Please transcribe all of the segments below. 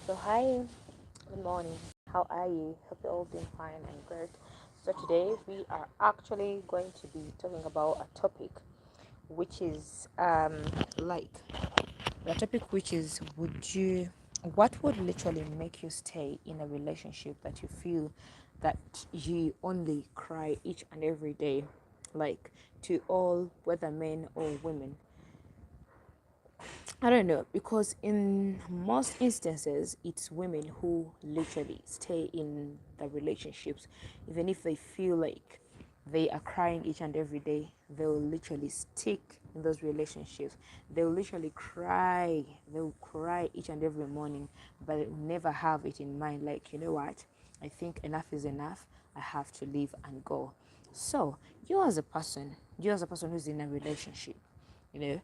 So hi, good morning. How are you? Hope you're all doing fine and good. So today we are actually going to be talking about a topic which is like the topic which is what would literally make you stay in a relationship that you feel that you only cry each and every day, like to all, whether men or women. I don't know, because in most instances, it's women who literally stay in the relationships, even if they feel like they are crying each and every day. They'll literally stick in those relationships. They'll literally cry. They'll cry each and every morning, but they'll never have it in mind. Like, you know what? I think enough is enough. I have to leave and go. So, you as a person who's in a relationship, you know,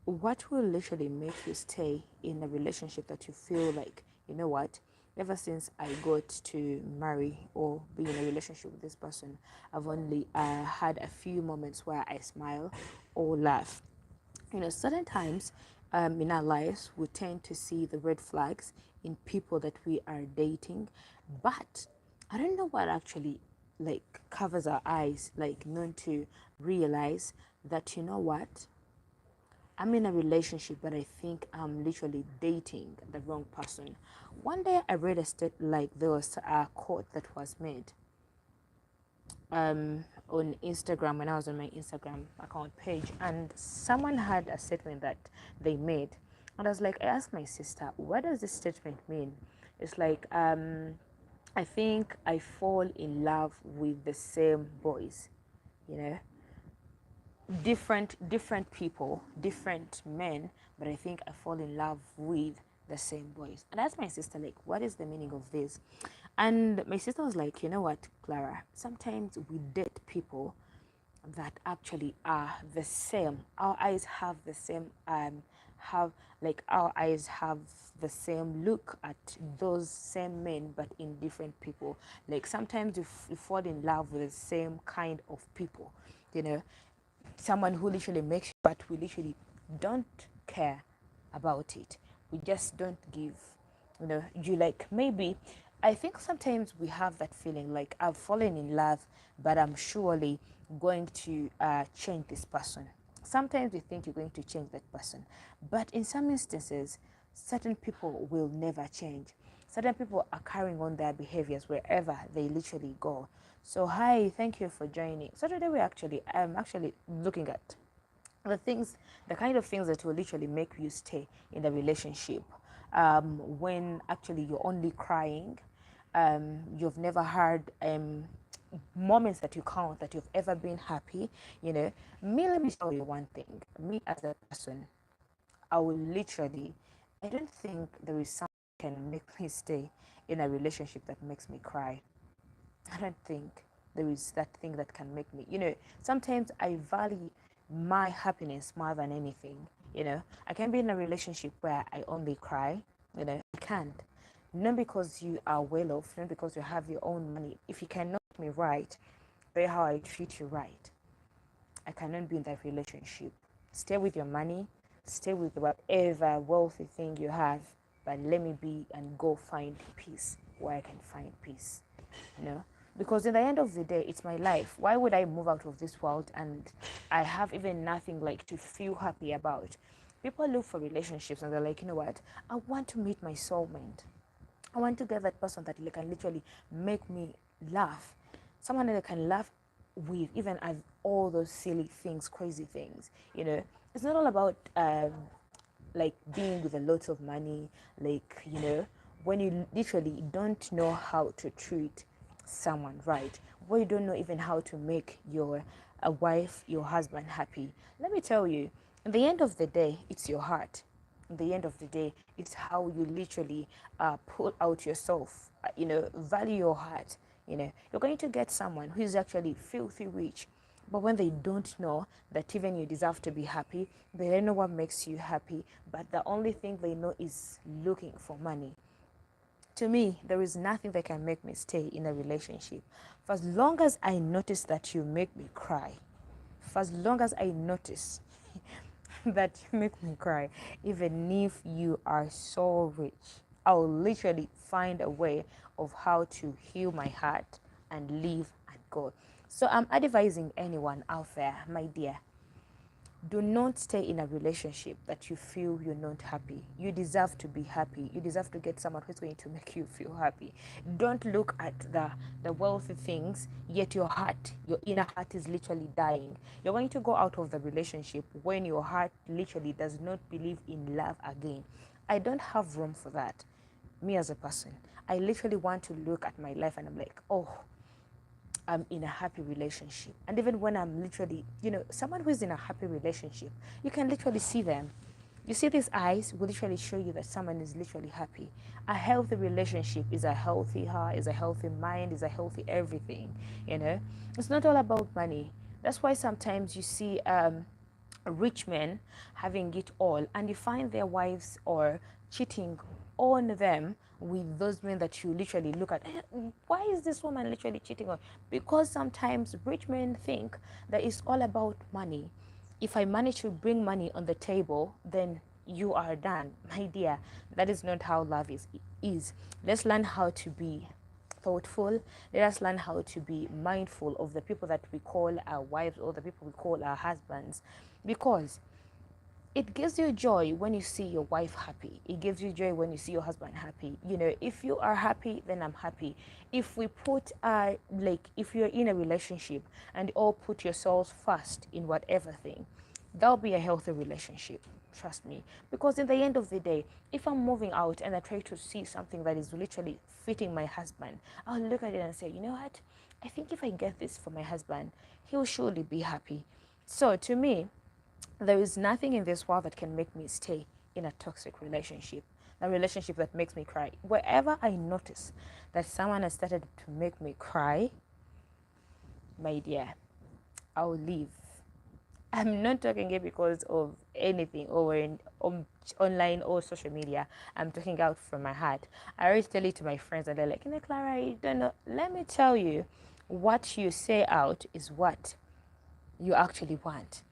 what will literally make you stay in a relationship that you feel like, you know what, ever since I got to marry or be in a relationship with this person, I've only had a few moments where I smile or laugh. Certain times in our lives we tend to see the red flags in people that we are dating, but I don't know what actually like covers our eyes, like known to realize that, you know what, I'm in a relationship, but I think I'm literally dating the wrong person. One day I read a state, like there was a quote that was made on Instagram when I was on my Instagram account page, and someone had a statement that they made, and I was like, I asked my sister, what does this statement mean? It's like, I think I fall in love with the same boys, you know, different people, different men, but I think I fall in love with the same boys. And I asked my sister, like, what is the meaning of this? And my sister was like, you know what, Clara, sometimes we date people that actually are the same. Our eyes have the same have like our eyes have the same look at those same men, but in different people. Like sometimes you fall in love with the same kind of people, you know, someone who literally makes, but we literally don't care about it. We just don't give, you like maybe. I think sometimes we have that feeling like I've fallen in love, but I'm surely going to change this person. Sometimes we think you're going to change that person, but in some instances, certain people will never change. Certain people are carrying on their behaviors wherever they literally go. So hi, thank you for joining. So today I'm actually looking at the kind of things that will literally make you stay in the relationship. When actually you're only crying, you've never had moments that you count that you've ever been happy. Me, let me tell you one thing. Me as a person, I will literally, I don't think there is something that can make me stay in a relationship that makes me cry. I don't think there is that thing that can make me, sometimes I value my happiness more than anything. I can be in a relationship where I only cry, I can't. Not because you are well off, not because you have your own money. If you cannot treat me right, pay how I treat you right. I cannot be in that relationship. Stay with your money, stay with whatever wealthy thing you have, but let me be and go find peace where I can find peace. You know? Because in the end of the day, it's my life. Why would I move out of this world and I have even nothing like to feel happy about? People look for relationships and they're like, you know what? I want to meet my soulmate. I want to get that person that can literally make me laugh. Someone that I can laugh with, even at all those silly things, crazy things. It's not all about like being with a lot of money, like, when you literally don't know how to treat someone right, when you don't know even how to make your a wife, your husband happy. Let me tell you, at the end of the day, it's your heart. At the end of the day, it's how you literally pull out yourself, value your heart. You're going to get someone who is actually filthy rich, but when they don't know that even you deserve to be happy, they don't know what makes you happy, but the only thing they know is looking for money. To me, there is nothing that can make me stay in a relationship. For as long as I notice that you make me cry, for as long as I notice that you make me cry, even if you are so rich, I'll literally find a way of how to heal my heart and live and go. So I'm advising anyone out there, my dear, do not stay in a relationship that you feel you're not happy. You deserve to be happy. You deserve to get someone who's going to make you feel happy. Don't look at the wealthy things, yet your inner heart is literally dying. You're going to go out of the relationship when your heart literally does not believe in love again. I don't have room for that. Me as a person, I literally want to look at my life and I'm like, oh, I'm in a happy relationship. And even when I'm literally, someone who's in a happy relationship, you can literally see them. You see, these eyes will literally show you that someone is literally happy. A healthy relationship is a healthy heart, is a healthy mind, is a healthy everything. It's not all about money. That's why sometimes you see rich men having it all, and you find their wives are cheating on them with those men that you literally look at. Why is this woman literally cheating on? Because sometimes rich men think that it's all about money. If I manage to bring money on the table, then you are done. My dear, that is not how love is. Let's learn how to be thoughtful. Let us learn how to be mindful of the people that we call our wives or the people we call our husbands, because it gives you joy when you see your wife happy. It gives you joy when you see your husband happy. If you are happy, then I'm happy. If we put if you're in a relationship and all put yourselves first in whatever thing, that'll be a healthy relationship. Trust me. Because in the end of the day, if I'm moving out and I try to see something that is literally fitting my husband, I'll look at it and say, you know what? I think if I get this for my husband, he'll surely be happy. So to me, there is nothing in this world that can make me stay in a toxic relationship, a relationship that makes me cry. Wherever I notice that someone has started to make me cry, my dear, I'll leave. I'm not talking it because of anything over online or social media. I'm talking out from my heart. I always tell it to my friends, and they're like, Clara, you don't know. Let me tell you, what you say out is what you actually want.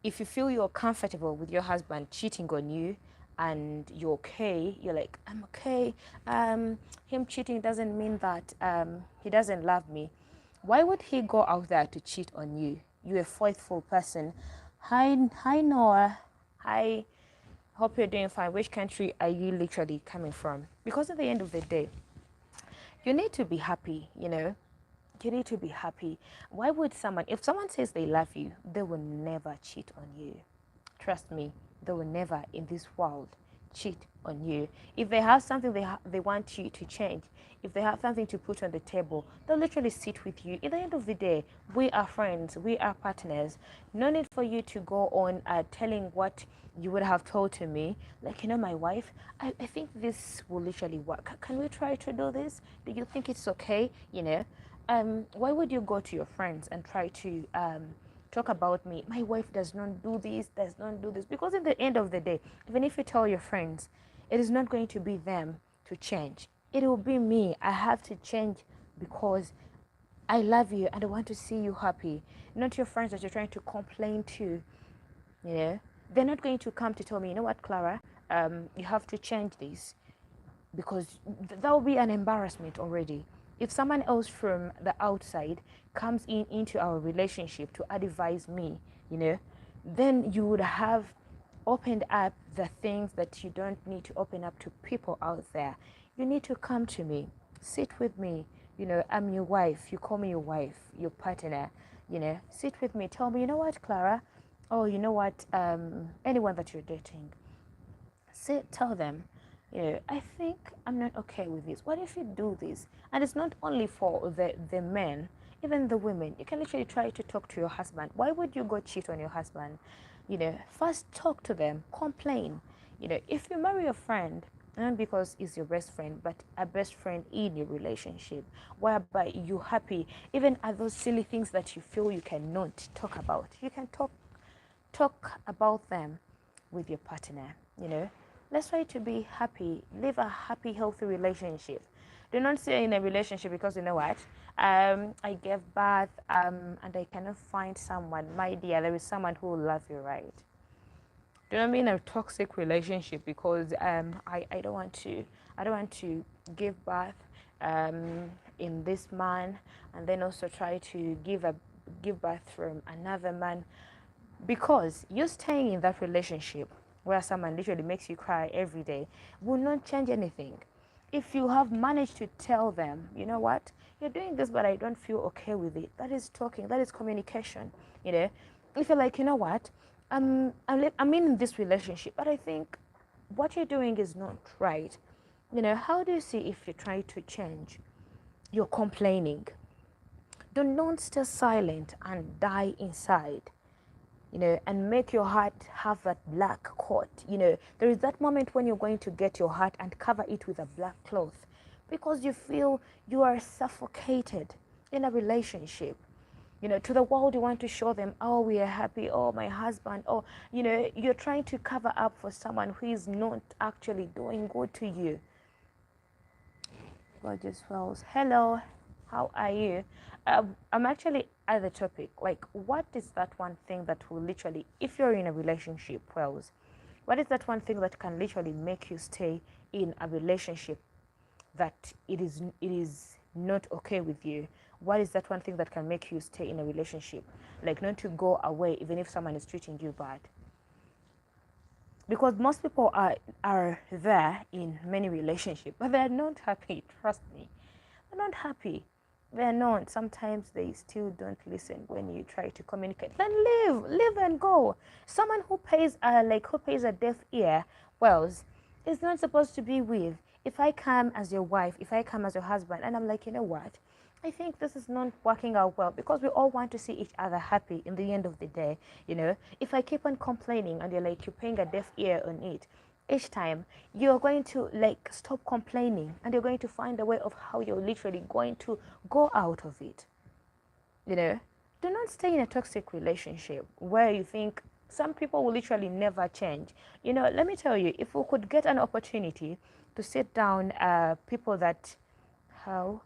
If you feel you're comfortable with your husband cheating on you and you're okay, you're like, I'm okay. Him cheating doesn't mean that he doesn't love me. Why would he go out there to cheat on you? You're a faithful person. Hi Noah. Hi. Hope you're doing fine. Which country are you literally coming from? Because at the end of the day, you need to be happy. You need to be happy. Why would if someone says they love you, they will never cheat on you. Trust me, they will never in this world cheat on you. If they have something they want you to change, if they have something to put on the table, they'll literally sit with you. At the end of the day, we are friends, we are partners. No need for you to go on telling what you would have told to me. Like, my wife, I think this will literally work. Can we try to do this? Do you think it's okay? Why would you go to your friends and try to talk about me? My wife does not do this, does not do this. Because at the end of the day, even if you tell your friends, it is not going to be them to change. It will be me. I have to change because I love you and I want to see you happy. Not your friends that you're trying to complain to. They're not going to come to tell me, you know what, Clara, you have to change this, because that will be an embarrassment already. If someone else from the outside comes into our relationship to advise me, then you would have opened up the things that you don't need to open up to people out there. You need to come to me, sit with me. I'm your wife. You call me your wife, your partner. Sit with me. Tell me, you know what, Clara? Oh, you know what? Anyone that you're dating, tell them, I think I'm not okay with this. What if you do this? And it's not only for the men, even the women. You can literally try to talk to your husband. Why would you go cheat on your husband? First talk to them, complain. If you marry a friend, not because he's your best friend, but a best friend in your relationship, whereby you're happy, even at those silly things that you feel you cannot talk about, you can talk about them with your partner. Let's try to be happy, live a happy, healthy relationship. Do not stay in a relationship because you know what, I gave birth and I cannot find someone. My dear, there is someone who will love you, right? Do not be in a toxic relationship because I don't want to I don't want to give birth in this man, and then also try to give birth from another man, because you staying in that relationship where someone literally makes you cry every day will not change anything. If you have managed to tell them, you know what, you're doing this, but I don't feel okay with it, that is talking, that is communication. You know, if you're like, you know what, I'm in this relationship, but I think what you're doing is not right. You know, how do you see if you try to change? You're complaining. Do not stay silent and die inside, you know, and make your heart have that black coat. You know, there is that moment when you're going to get your heart and cover it with a black cloth because you feel you are suffocated in a relationship. You know, to the world, you want to show them, oh, we are happy, oh, my husband, oh, you know, you're trying to cover up for someone who is not actually doing good to you. Gorgeous Wells, hello, how are you? I'm actually at the topic, like, what is that one thing that will literally, if you're in a relationship, Wells, what is that one thing that can literally make you stay in a relationship that it is not okay with you? What is that one thing that can make you stay in a relationship, like not to go away even if someone is treating you bad? Because most people are there in many relationships, but they're not happy. Trust me, they're not happy. They're not. Sometimes they still don't listen when you try to communicate. Then live and go. Someone who pays a deaf ear, well, is not supposed to be with. If I come as your wife, if I come as your husband, and I'm like, you know what, I think this is not working out well, because we all want to see each other happy in the end of the day. You know, if I keep on complaining and you're paying a deaf ear on it, each time you're going to stop complaining, and you're going to find a way of how you're literally going to go out of it. You know, do not stay in a toxic relationship where you think some people will literally never change. You know, let me tell you, if we could get an opportunity to sit down people that how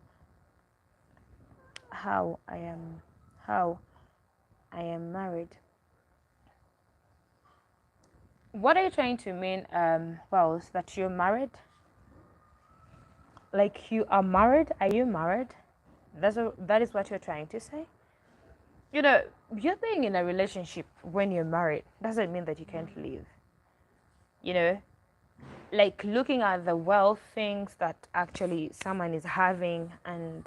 how I am how I am married. What are you trying to mean, Wells, that you're married? Like, you are married? Are you married? That is what you're trying to say? You know, you're being in a relationship when you're married doesn't mean that you can't leave. You know, like looking at the wealth things that actually someone is having, and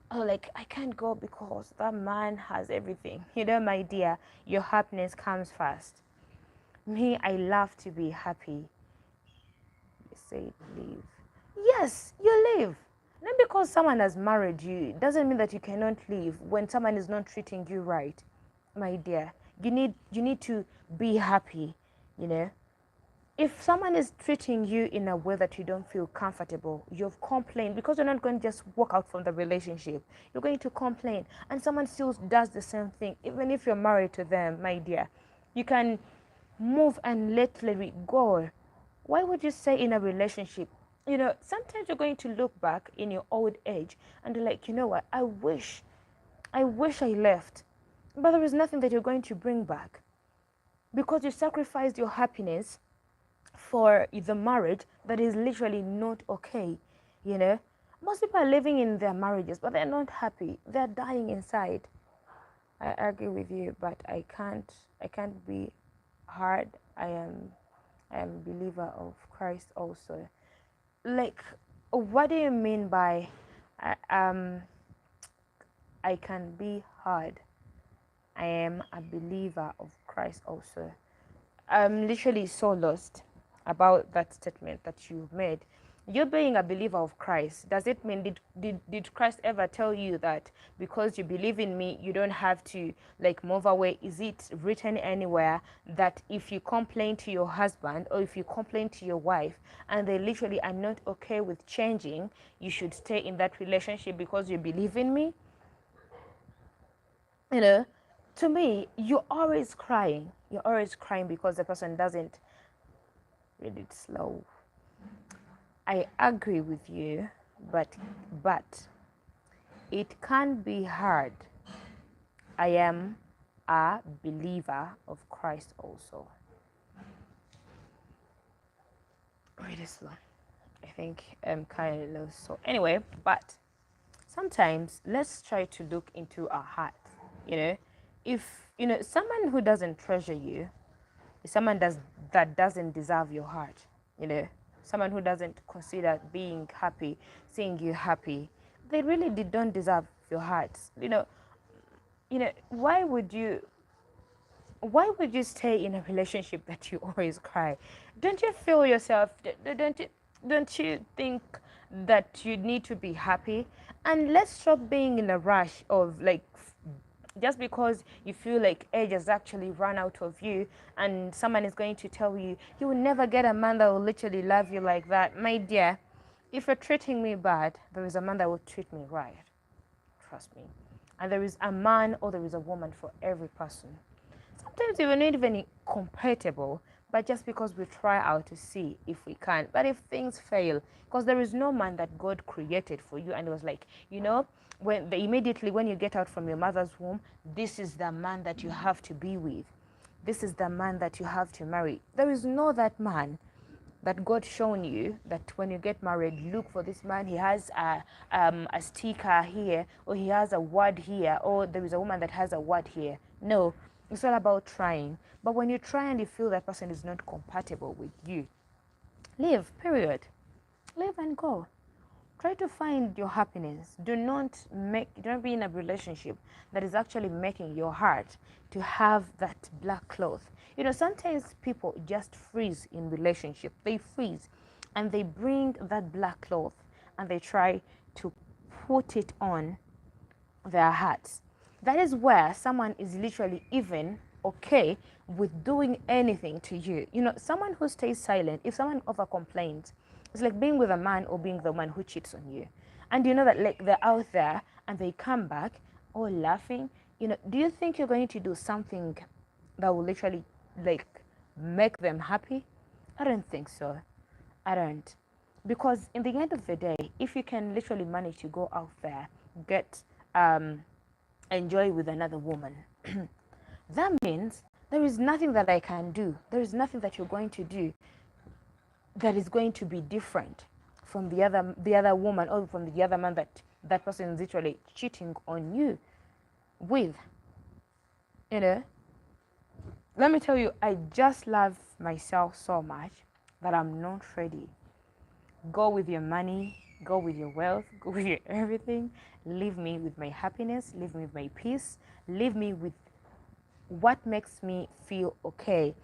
oh, like, I can't go because that man has everything. You know, my dear, your happiness comes first. Me, I love to be happy. You say leave. Yes, you leave. Not because someone has married you doesn't mean that you cannot leave when someone is not treating you right. My dear, you need to be happy, you know. If someone is treating you in a way that you don't feel comfortable, you've complained, because you're not going to just walk out from the relationship. You're going to complain, and someone still does the same thing. Even if you're married to them, my dear, you can move and let it go. Why would you stay in a relationship? You know, sometimes you're going to look back in your old age and be like, you know what, I wish I left. But there is nothing that you're going to bring back, because you sacrificed your happiness for the marriage that is literally not okay. You know, most people are living in their marriages, but they're not happy. They're dying inside. I agree with you, but I can't be hard. I am a believer of Christ also. Like, what do you mean by I I can be hard? I am a believer of Christ also. I'm literally so lost about that statement that you've made. You being a believer of Christ, does it mean, did Christ ever tell you that because you believe in me, you don't have to move away? Is it written anywhere that if you complain to your husband or if you complain to your wife and they literally are not okay with changing, you should stay in that relationship because you believe in me? You know, to me, you're always crying. You're always crying because the person doesn't read it slow. I agree with you, but it can be hard. I am a believer of Christ also. Read it slow. I think kind of low. So anyway, but sometimes let's try to look into our heart. You know, if someone who doesn't treasure you is someone that doesn't deserve your heart. You know, someone who doesn't consider being happy, seeing you happy, they really don't deserve your heart. Why would you stay in a relationship that you always cry? Don't you feel yourself? Don't you think that you need to be happy? And let's stop being in a rush of like just because you feel like age has actually run out of you and someone is going to tell you you will never get a man that will literally love you like that. My dear, if you're treating me bad, there is a man that will treat me right. Trust me. And there is a man or there is a woman for every person. Sometimes we are not even compatible, but just because we try out to see if we can. But if things fail, because there is no man that God created for you, and it was like, immediately when you get out from your mother's womb, this is the man that you have to be with. This is the man that you have to marry. There is no that man that God shown you that when you get married, look for this man. He has a sticker here, or he has a word here, or there is a woman that has a word here. No, it's all about trying. But when you try and you feel that person is not compatible with you, leave. Period. Leave and go. Try to find your happiness. Do not be in a relationship that is actually making your heart to have that black cloth. Sometimes people just freeze in relationship. They freeze and they bring that black cloth and they try to put it on their hearts. That is where someone is literally even okay with doing anything to you. Someone who stays silent, if someone over complains, it's like being with a man or being the one who cheats on you. And you know that like they're out there and they come back all laughing. Do you think you're going to do something that will literally like make them happy? I don't think so. I don't. Because in the end of the day, if you can literally manage to go out there, get enjoy with another woman, that means there is nothing that I can do. There is nothing that you're going to do that is going to be different from the other woman or from the other man that person is literally cheating on you with. Let me tell you, I just love myself so much that I'm not ready. Go with your money, go with your wealth, go with your everything. Leave me with my happiness, leave me with my peace, leave me with what makes me feel okay.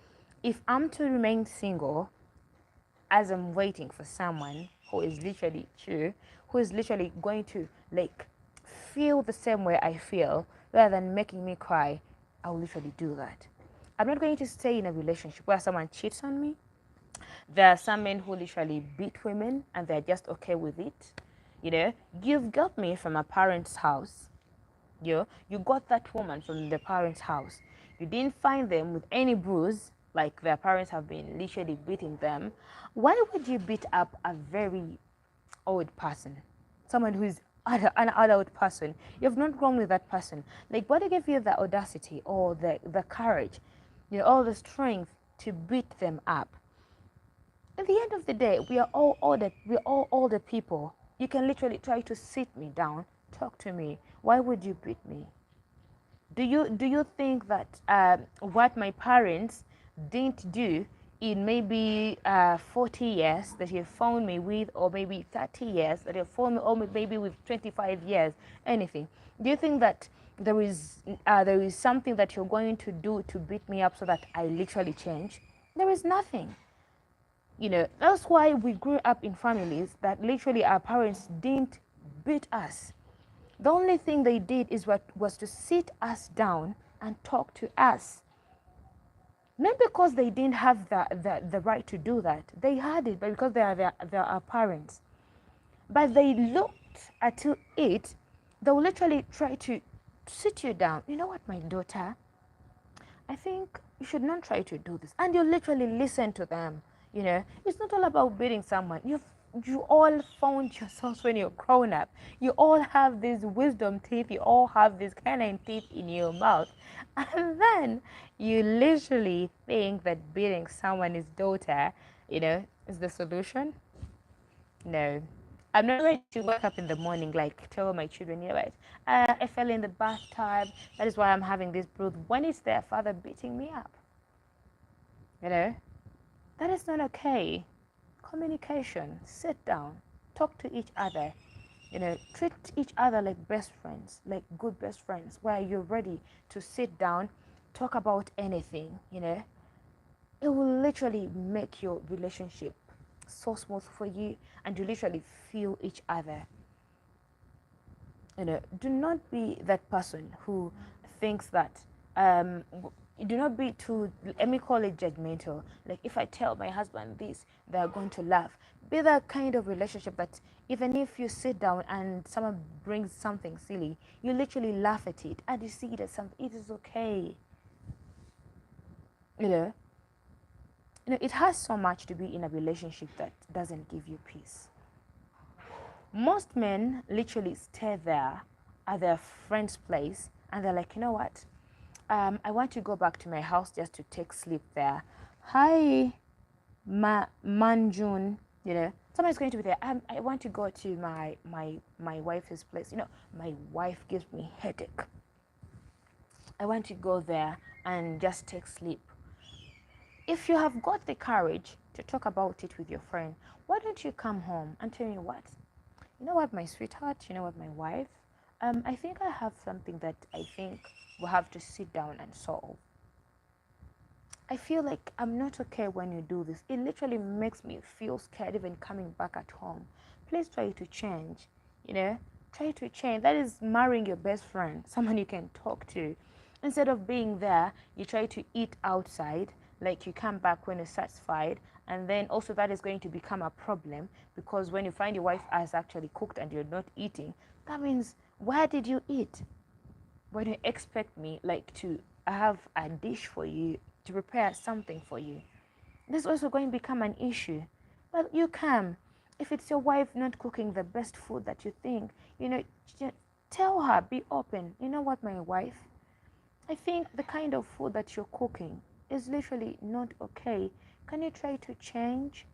If I'm to remain single as I'm waiting for someone who is literally true, who is literally going to like feel the same way I feel rather than making me cry, I'll literally do that. I'm not going to stay in a relationship where someone cheats on me. There are some men who literally beat women and they're just okay with it. You've got me from a parent's house. You got that woman from the parents' house. You didn't find them with any bruise, like their parents have been literally beating them. Why would you beat up a very old person? Someone who is an adult person. You've not grown with that person. Like, what gave you the audacity or the courage, all the strength to beat them up? At the end of the day, we are all older people. You can literally try to sit me down, talk to me. Why would you beat me? Do you think that what my parents didn't do in maybe 40 years that you found me with, or maybe 30 years that you found me, or maybe with 25 years, anything? Do you think that there is something that you're going to do to beat me up so that I literally change? There is nothing. That's why we grew up in families that literally our parents didn't beat us. The only thing they did was to sit us down and talk to us. Not because they didn't have the right to do that. They had it, but because they are our parents. But they looked at it, they will literally try to sit you down. You know what, my daughter? I think you should not try to do this. And you literally listen to them. It's not all about beating someone. You all found yourselves when you're grown up. You all have these wisdom teeth. You all have these canine teeth in your mouth. And then you literally think that beating someone's daughter, is the solution. No. I'm not ready to wake up in the morning, like tell my children, you know what, I fell in the bathtub. That is why I'm having this bruise. When is their father beating me up? You know, that is not okay. Communication, sit down, talk to each other. You know, treat each other like best friends, like good best friends, where you're ready to sit down, talk about anything. You know, it will literally make your relationship so smooth for you, and you literally feel each other. You know, do not be that person who thinks that do not be too, let me call it judgmental. Like, if I tell my husband this, they're going to laugh. Be that kind of relationship that even if you sit down and someone brings something silly, you literally laugh at it and you see it as something, it is okay. You know, it has so much to be in a relationship that doesn't give you peace. Most men literally stay there at their friend's place and they're like, you know what? I want to go back to my house just to take sleep there. Hi, Manjun. You know, someone's going to be there. I want to go to my wife's place. You know, my wife gives me headache. I want to go there and just take sleep. If you have got the courage to talk about it with your friend, why don't you come home and tell me what? You know what, my sweetheart, you know what, my wife, I think I have something that I think we'll have to sit down and solve. I feel like I'm not okay when you do this. It literally makes me feel scared even coming back at home. Please try to change, you know, try to change. That is marrying your best friend, someone you can talk to. Instead of being there, you try to eat outside, like you come back when you're satisfied, and then also that is going to become a problem because when you find your wife has actually cooked and you're not eating, that means where did you eat? When you expect me like to have a dish for you, to prepare something for you, this is also going to become an issue. Well, you come. If it's your wife not cooking the best food that you think, you know, tell her, be open. You know what, my wife, I think the kind of food that you're cooking is literally not okay. Can you try to change?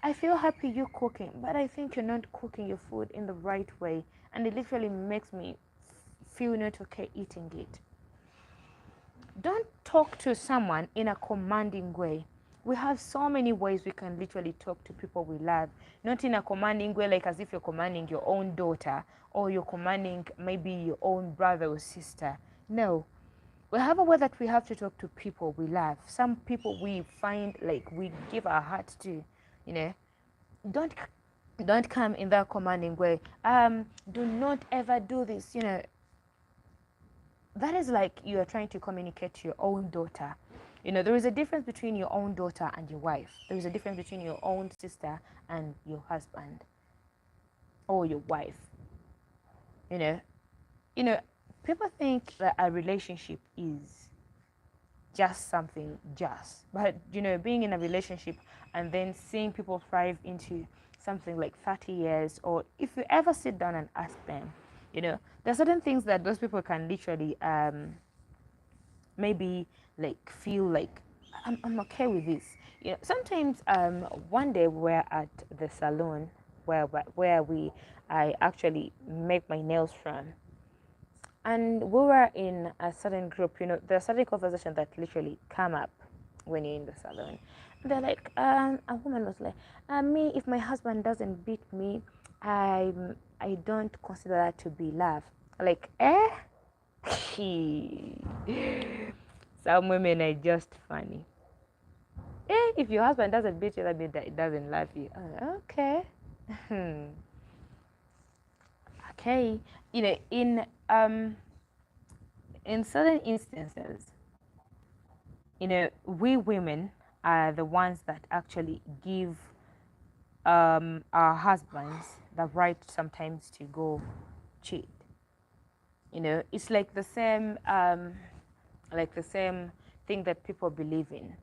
I feel happy you cooking, but I think you're not cooking your food in the right way, and it literally makes me feel not okay eating it. Don't talk to someone in a commanding way. We have so many ways we can literally talk to people we love, not in a commanding way like as if you're commanding your own daughter or you're commanding maybe your own brother or sister. No, we have a way that we have to talk to people we love. Some people we find like we give our heart to, you know. Don't don't come in that commanding way. Do not ever do this, you know. That is like you are trying to communicate to your own daughter. You know, there is a difference between your own daughter and your wife. There is a difference between your own sister and your husband or your wife. You know, you know, people think that a relationship is just something just, but you know, being in a relationship and then seeing people thrive into something like 30 years, or if you ever sit down and ask them, you know, there are certain things that those people can literally maybe like feel like I'm okay with this. You know, sometimes one day we're at the salon where I actually make my nails from, and we were in a certain group. You know, there are certain conversations that literally come up when you're in the salon. They're like, a woman was like, me, if my husband doesn't beat me, I don't consider that to be love. Like, eh? Some women are just funny. Eh, if your husband doesn't beat you, that means that he doesn't love you. Okay. Okay. You know, in certain instances, you know, we women are the ones that actually give our husbands the right sometimes to go cheat. You know, it's like the same thing that people believe in.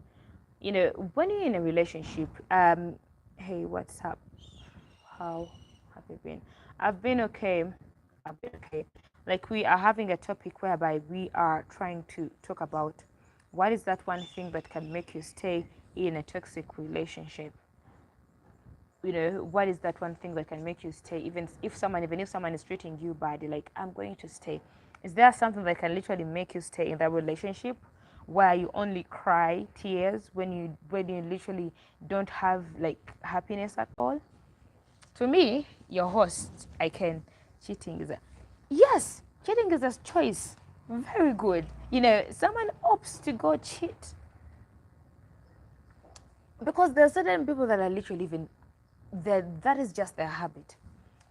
You know, when you're in a relationship, hey, what's up? How have you been? I've been okay. I've been okay. Like, we are having a topic whereby we are trying to talk about what is that one thing that can make you stay in a toxic relationship. what is that one thing that can make you stay, even if someone is treating you badly, like, I'm going to stay. Is there something that can literally make you stay in that relationship, where you only cry tears when you literally don't have like happiness at all? To me, your host, I can. Cheating is a yes. Cheating is a choice. Very good. Someone opts to go cheat because there are certain people that are literally even that is just their habit.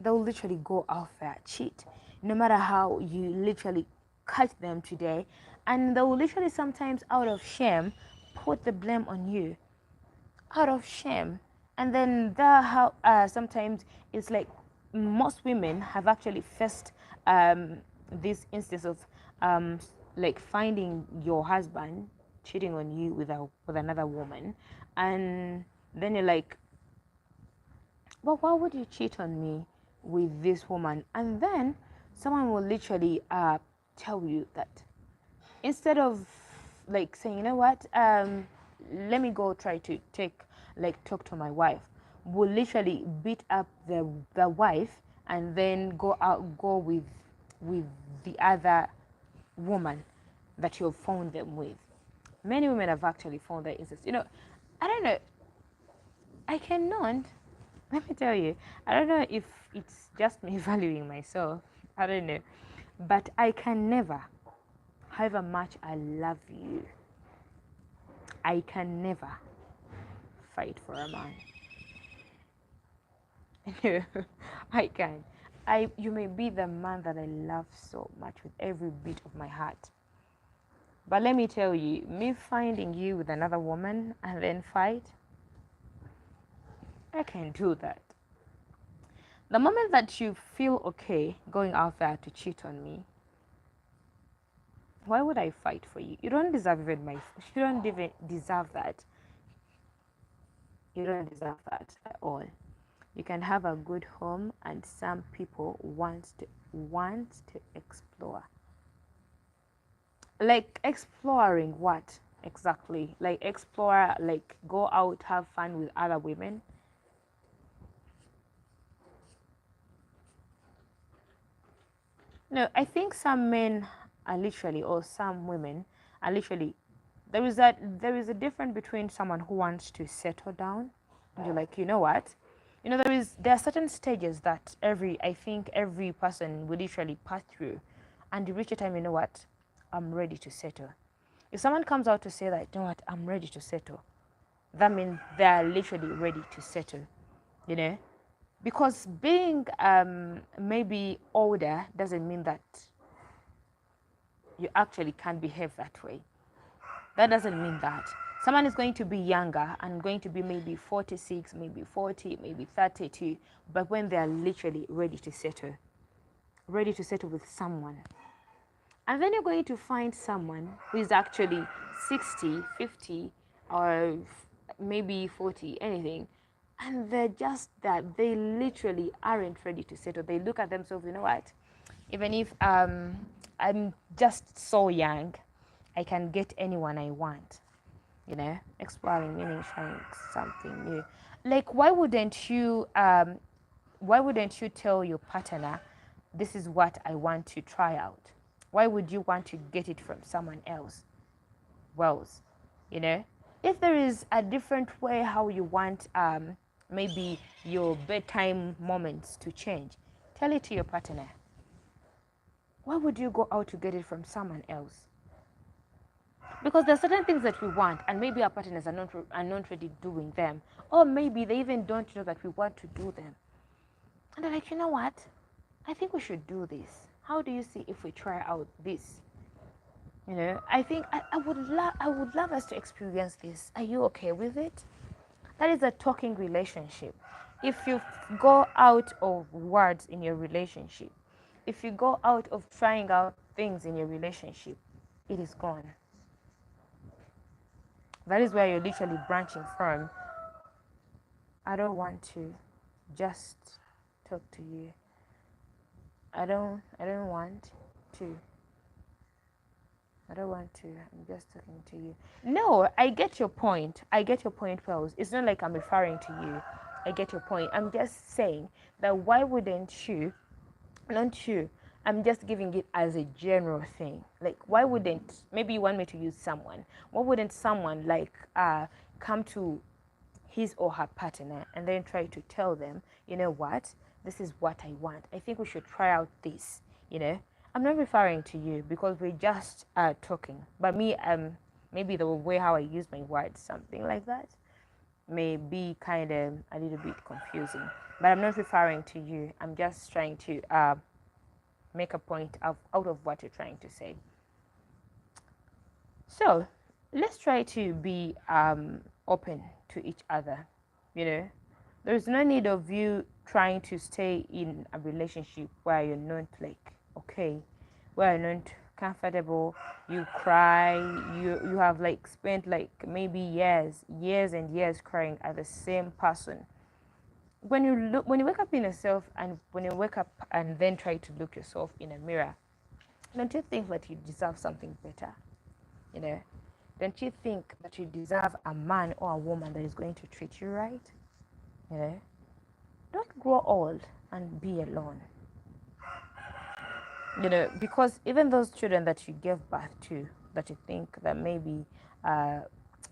They'll literally go out there cheat, no matter how you literally catch them today, and they will literally sometimes out of shame put the blame on you, out of shame. And then there how sometimes it's like most women have actually faced this instance of um, like finding your husband cheating on you with another woman, and then you're like, but why would you cheat on me with this woman? And then someone will literally tell you that, instead of like saying, what, let me go try to talk to my wife, will literally beat up the wife, and then go with the other woman that you've found them with. Many women have actually found that instance. I don't know. I cannot. Let me tell you, I don't know if it's just me valuing myself. I don't know. But I can never, however much I love you, I can never fight for a man. No, I can't. You may be the man that I love so much with every beat of my heart. But let me tell you, me finding you with another woman and then fight, I can't do that. The moment that you feel okay going out there to cheat on me, why would I fight for you? You don't deserve you don't even deserve that. You don't deserve that at all. You can have a good home, and some people want to explore. Like, exploring what exactly? Like, explore, like, go out, have fun with other women. No, I think some men are literally, or some women are literally, there is a difference between someone who wants to settle down, and you're like, what? There are certain stages that I think every person will literally pass through, and you reach a time, what? I'm ready to settle. If someone comes out to say that, what? I'm ready to settle, that means they are literally ready to settle, you know? Because being maybe older doesn't mean that you actually can't behave that way. That doesn't mean that. Someone is going to be younger and going to be maybe 46, maybe 40, maybe 32, but when they are literally ready to settle with someone. And then you're going to find someone who is actually 60, 50, or maybe 40, anything. And they're just that. They literally aren't ready to settle. They look at themselves, what? Even if I'm just so young, I can get anyone I want. Exploring, meaning trying something new. Like, why wouldn't you tell your partner, this is what I want to try out? Why would you want to get it from someone else? Wells, if there is a different way how you want maybe your bedtime moments to change, tell it to your partner. Why would you go out to get it from someone else? Because there are certain things that we want, and maybe our partners are not ready doing them, or maybe they even don't know that we want to do them, and they're like, what? I think we should do this. How do you see if we try out this? I think I would love us to experience this. Are you okay with it? That is a talking relationship. If you go out of words in your relationship, if you go out of trying out things in your relationship, it is gone. That is where you're literally branching from. I don't want to just talk to you. I don't want to. I don't want to. I'm just talking to you. No, I get your point. Wells. It's not like I'm referring to you. I get your point. I'm just saying that why wouldn't you, not you, I'm just giving it as a general thing. Like, why wouldn't, maybe you want me to use someone, why wouldn't someone like come to his or her partner and then try to tell them, you know what, this is what I want. I think we should try out this, you know. I'm not referring to you because we're just talking. But me, maybe the way how I use my words, something like that, may be kind of a little bit confusing. But I'm not referring to you. I'm just trying to make a point out of what you're trying to say. So let's try to be open to each other. You know, there's no need of you trying to stay in a relationship where you're not like okay, where you're not comfortable. You cry. You have like spent like maybe years and years crying at the same person. When you wake up in yourself, and when you wake up and then try to look yourself in a mirror, don't you think that you deserve something better? You know, don't you think that you deserve a man or a woman that is going to treat you right? You know, don't grow old and be alone. You know, because even those children that you gave birth to, that you think that maybe uh,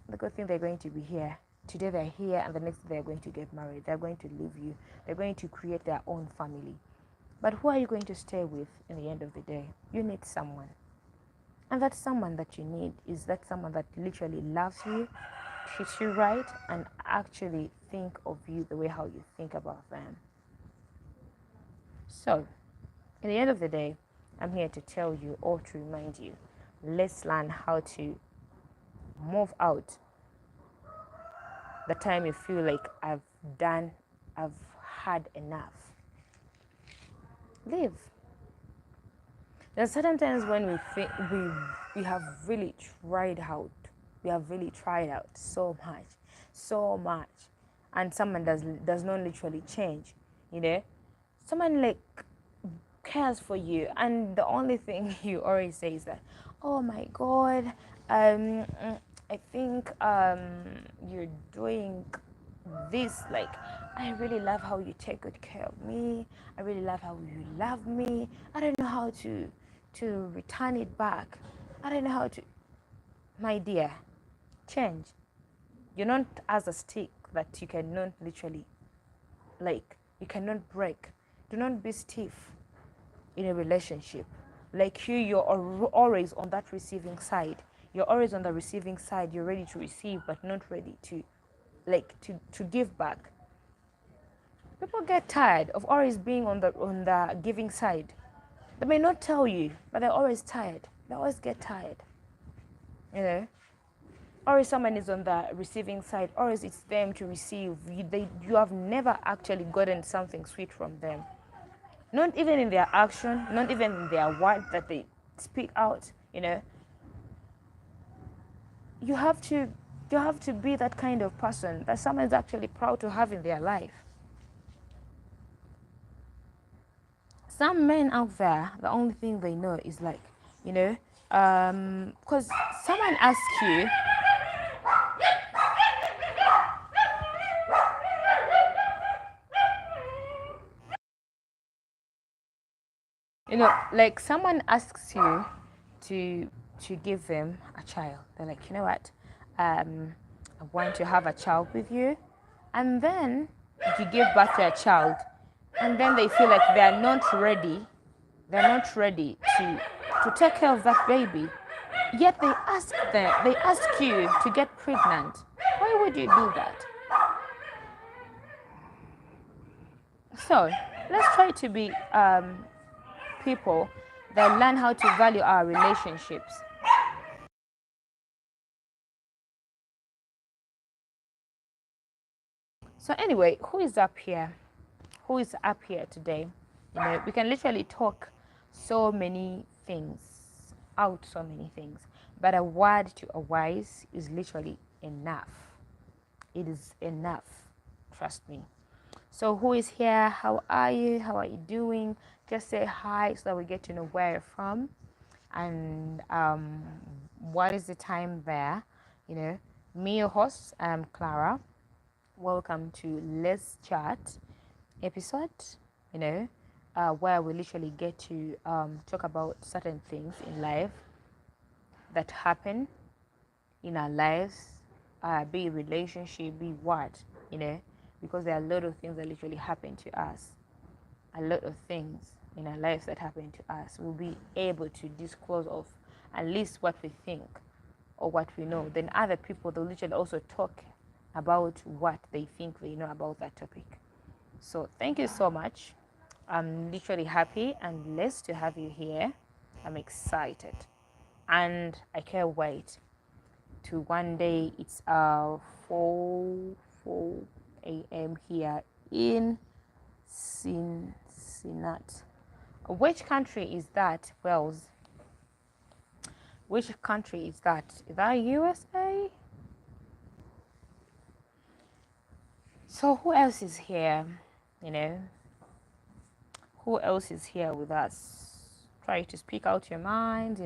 the good thing they're going to be here. Today they're here, and the next day they're going to get married. They're going to leave you. They're going to create their own family. But who are you going to stay with in the end of the day? You need someone. And that someone that you need is that someone that literally loves you, treats you right, and actually think of you the way how you think about them. So, in the end of the day, I'm here to tell you or to remind you, let's learn how to move out the time you feel like I've had enough. Leave. There's certain times when we think we have really tried out. We have really tried out so much, and someone does not literally change. You know, someone like cares for you, and the only thing you always say is that, oh my god, um I think you're doing this, like, I really love how you take good care of me, I really love how you love me, I don't know how to return it back, I don't know how to. My dear, change. You're not as a stick that you cannot literally, like, you cannot break. Do not be stiff in a relationship. Like you're always on that receiving side. You're always on the receiving side. You're ready to receive, but not ready to, like, to give back. People get tired of always being on the giving side. They may not tell you, but they're always tired. They always get tired. You know? Or if someone is on the receiving side, or is it's them to receive. You have never actually gotten something sweet from them. Not even in their action, not even in their words that they speak out, you know. You have to be that kind of person that someone is actually proud to have in their life. Some men out there, the only thing they know is like, you know, because someone asks you, you know, like someone asks you to give them a child. They're like, you know what, I want to have a child with you, and then you give birth to a child, and then they feel like they're not ready. They're not ready to take care of that baby. Yet they ask you to get pregnant. Why would you do that? So let's try to be people that learn how to value our relationships. So anyway, who is up here? Who is up here today? You know, we can literally talk so many things, so many things, but a word to a wise is literally enough. It is enough. Trust me. So who is here? How are you? How are you doing? Just say hi so that we get to know where you're from, and what is the time there. You know, me, your host, I'm Clara. welcome to Let's Chat episode, where we literally get to talk about certain things in life that happen in our lives, be it relationship, be what, because there are a lot of things that literally happen to us. A lot of things in our lives that happen to us. We'll be able to disclose of at least what we think or what we know. Then other people, they'll literally also talk about what they think they know about that topic. So thank you so much. I'm literally happy and blessed to have you here. I'm excited and I can't wait to one day it's 4 a.m. here in Cincinnati. Which country is that? Wales. Which country is that? Is that USA? So who else is here? Who else is here with us? Try to speak out your mind.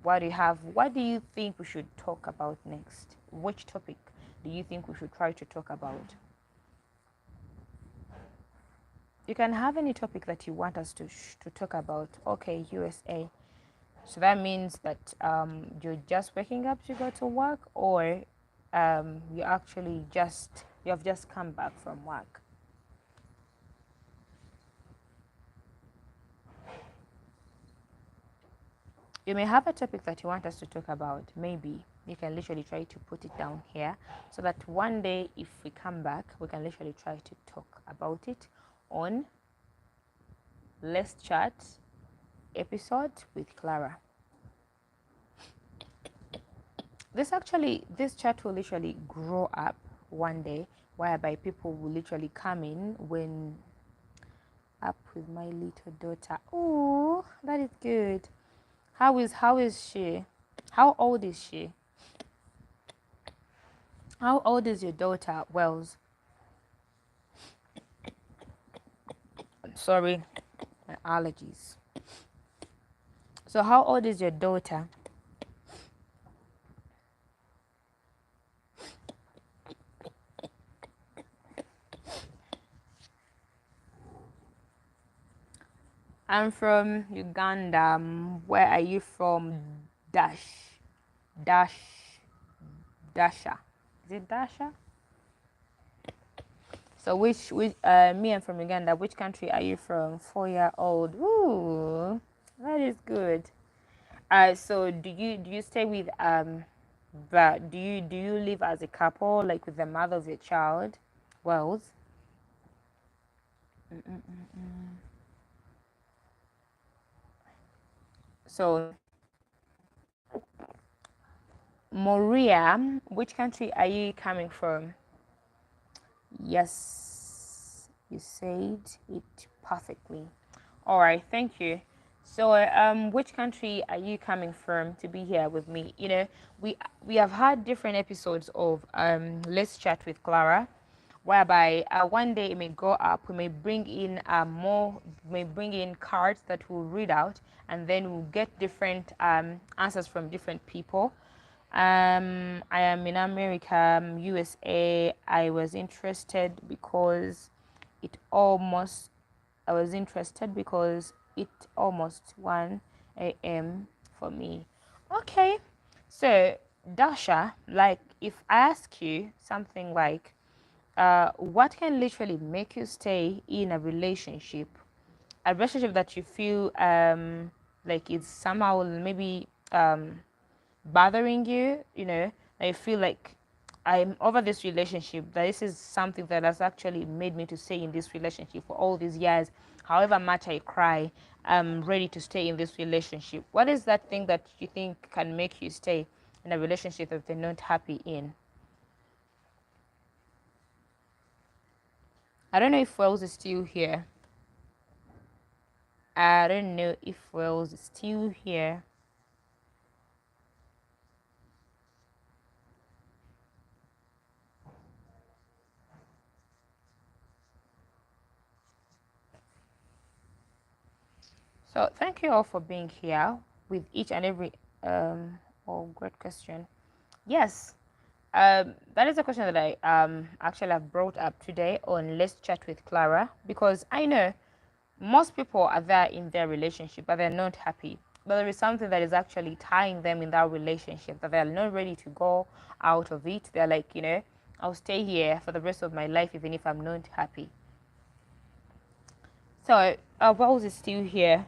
What do you have? What do you think we should talk about next? Which topic do you think we should try to talk about? You can have any topic that you want us to talk about. Okay, USA. So that means that you're just waking up to go to work, or you have just come back from work. You may have a topic that you want us to talk about. Maybe you can literally try to put it down here so that one day if we come back, we can literally try to talk about it on Let's Chat episode with Clara. This chat will literally grow up one day, whereby people will literally come in when up with my little daughter. Oh, that is good. How is she? How old is she? How old is your daughter, Wells? Sorry, my allergies. So how old is your daughter? I'm from Uganda. Where are you from? Dasha. Is it Dasha? So which me, I'm from Uganda. Which country are you from? 4-year-old. Ooh, that is good. So do you stay with but do you live as a couple, like with the mother of your child? Wells. So Maria, which country are you coming from? Yes, you said it perfectly. All right, thank you. So, which country are you coming from to be here with me? We have had different episodes of Let's Chat with Clara, whereby one day it may go up. We may bring in cards that we'll read out, and then we'll get different answers from different people. I am in America, USA. I was interested because it almost almost 1 a.m. for me. Okay, so Dasha, like if I ask you something like, what can literally make you stay in a relationship that you feel like it's somehow maybe bothering you, I feel like I'm over this relationship, that this is something that has actually made me to stay in this relationship for all these years. However much I cry, I'm ready to stay in this relationship. What is that thing that you think can make you stay in a relationship that you're not happy in? I don't know if Wells is still here. I don't know if Wells is still here. So thank you all for being here with each and every great question. Yes, That is a question that I actually have brought up today on Let's Chat with Clara, because I know most people are there in their relationship but they're not happy. But there is something that is actually tying them in that relationship that they're not ready to go out of it. They're like, I'll stay here for the rest of my life even if I'm not happy. So, Wells is still here.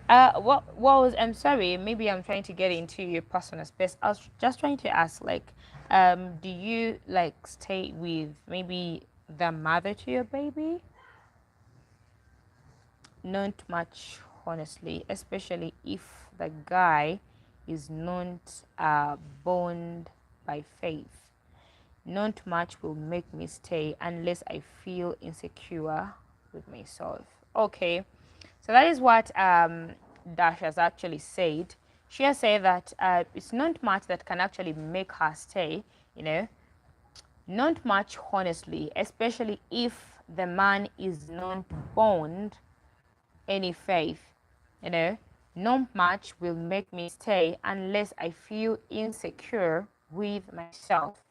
What was? I'm sorry. Maybe I'm trying to get into your personal space. I was just trying to ask, like, do you like stay with maybe the mother to your baby? Not much, honestly, especially if the guy is not bound by faith. Not much will make me stay unless I feel insecure with myself. Okay, so that is what Dash has actually said. She has said that it's not much that can actually make her stay, you know, not much, honestly, especially if the man is not bound any faith, you know. Not much will make me stay unless I feel insecure with myself.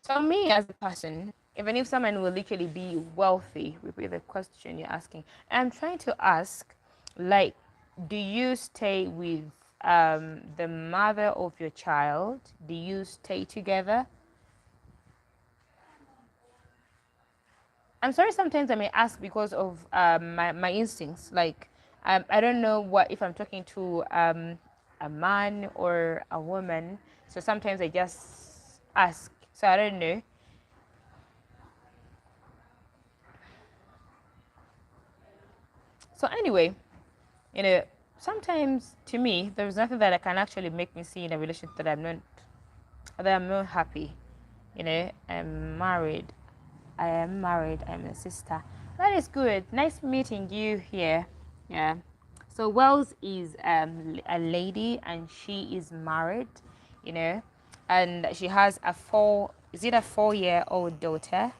So me as a person, even if someone will literally be wealthy, with the question you're asking, I'm trying to ask, like, do you stay with the mother of your child? Do you stay together? I'm sorry, sometimes I may ask because of my instincts. Like, I don't know what if I'm talking to a man or a woman. So sometimes I just ask. So I don't know. So anyway, you know, sometimes to me, there's nothing that I can actually make me see in a relationship that I'm not happy. I'm married. I am married. I'm a sister. That is good. Nice meeting you here. Yeah. So Wells is a lady and she is married, you know, and she has is it a 4-year-old daughter?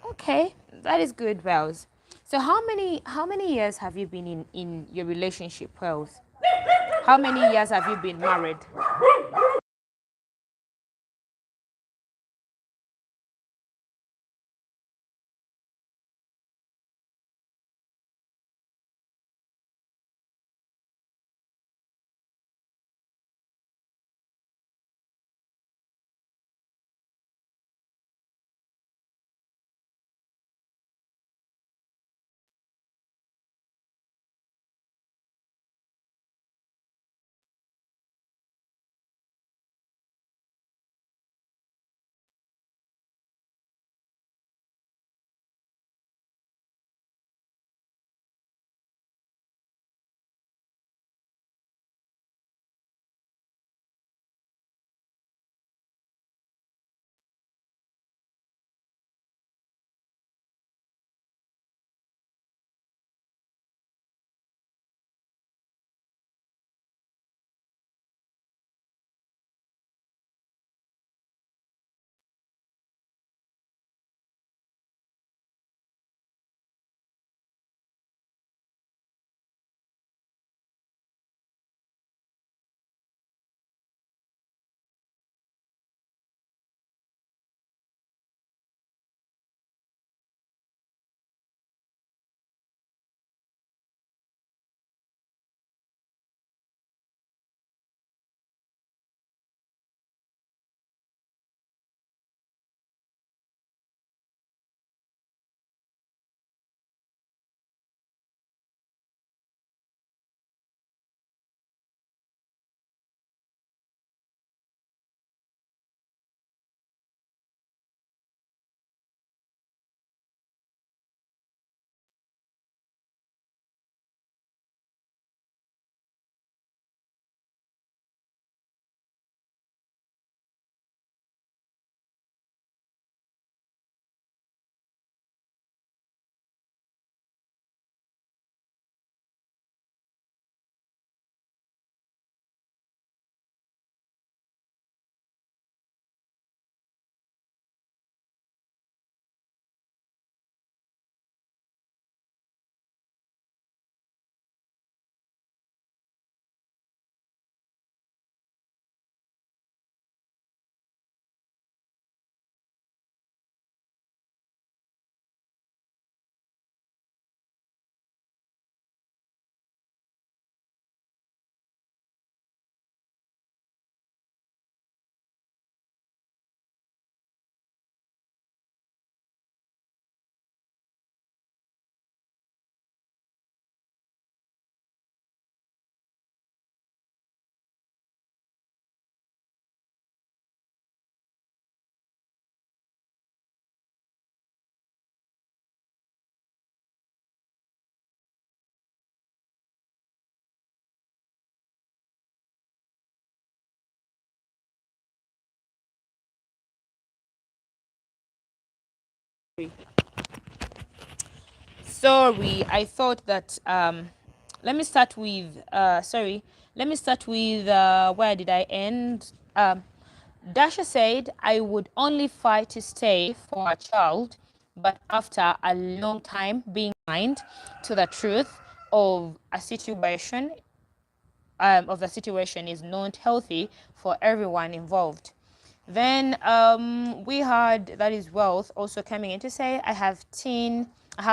Okay, that is good, Wells. So how many years have you been in your relationship, Wells? How many years have you been married? Sorry, I thought that let me start with sorry, let me start with where did I end? Dasha said I would only fight to stay for a child, but after a long time being blind to the truth of a situation of the situation is not healthy for everyone involved. Then we had that is wealth also coming in to say I have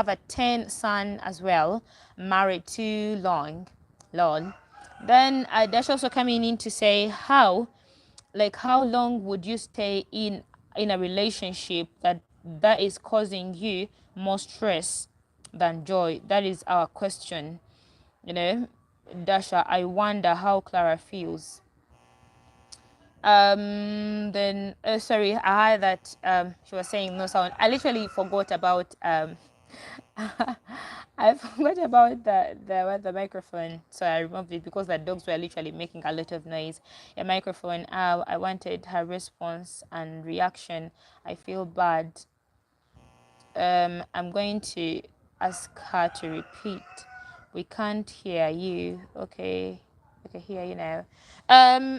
a 10 son as well, married too long, lol. Then Dash also coming in to say how long would you stay in a relationship that is causing you more stress than joy? That is our question, you know. Dasha, I wonder how Clara feels. Then sorry, I heard that she was saying no sound. I literally forgot about I forgot about the microphone, so I removed it because the dogs were literally making a lot of noise. A microphone. I wanted her response and reaction. I feel bad. I'm going to ask her to repeat. We can't hear you. Okay, I can hear you now.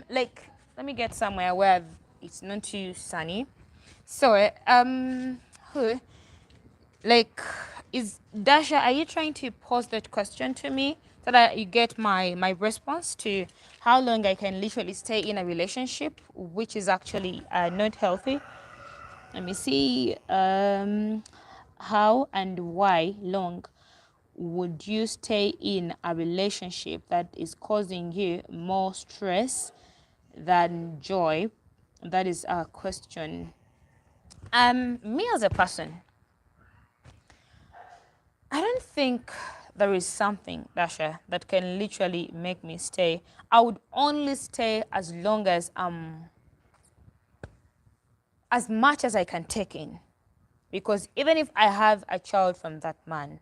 Like, let me get somewhere where it's not too sunny. So, who, like, is Dasha? Are you trying to pose that question to me so that you get my response to how long I can literally stay in a relationship, which is actually not healthy? Let me see. How and why long would you stay in a relationship that is causing you more stress than joy? That is our question. Me as a person, I don't think there is something, Dasha, that can literally make me stay. I would only stay as long as much as I can take in. Because even if I have a child from that man,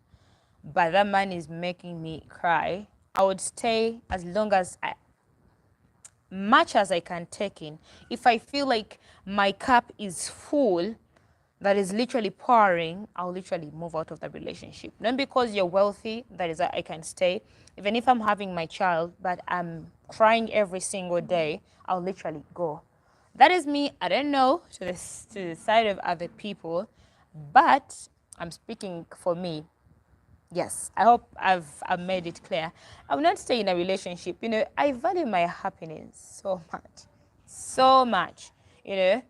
but that man is making me cry, I would stay as long as much as I can take in. If I feel like my cup is full, that is literally pouring, I'll literally move out of the relationship. Not because you're wealthy, that is I can stay. Even if I'm having my child, but I'm crying every single day, I'll literally go. That is me. I don't know to the side of other people, but I'm speaking for me. Yes, I hope I've made it clear. I will not stay in a relationship. You know, I value my happiness so much, so much. You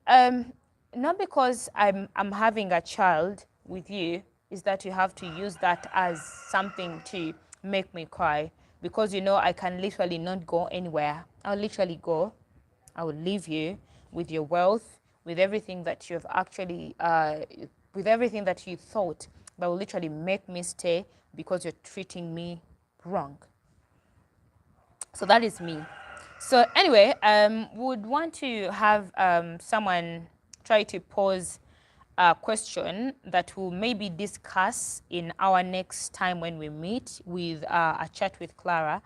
know, not because I'm having a child with you is that you have to use that as something to make me cry. Because you know I can literally not go anywhere. I'll literally go. I will leave you with your wealth, with everything that you've actually, with everything that you thought that will literally make me stay because you're treating me wrong. So that is me. So anyway, would want to have someone try to pose a question that we'll maybe discuss in our next time when we meet with a chat with Clara,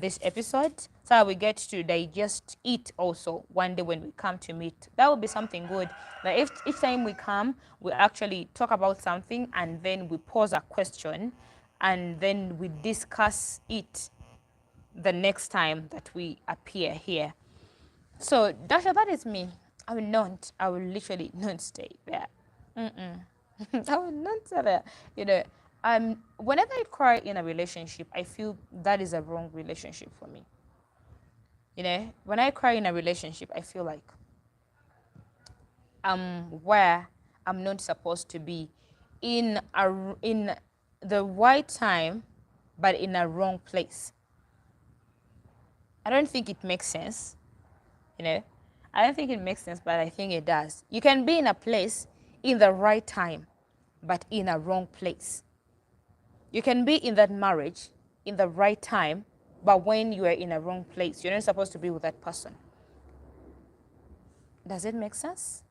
this episode, so we get to digest it also one day when we come to meet. That would be something good. Like if each time we come, we actually talk about something and then we pose a question and then we discuss it the next time that we appear here. So, Dasha, that is me. I will literally not stay there. I will not stay there. You know, whenever I cry in a relationship, I feel that is a wrong relationship for me. You know, when I cry in a relationship, I feel like I'm where I'm not supposed to be in the right time, but in a wrong place. I don't think it makes sense, you know. I don't think it makes sense, but I think it does. You can be in a place in the right time, but in a wrong place. You can be in that marriage in the right time, but when you are in a wrong place, you're not supposed to be with that person. Does it make sense?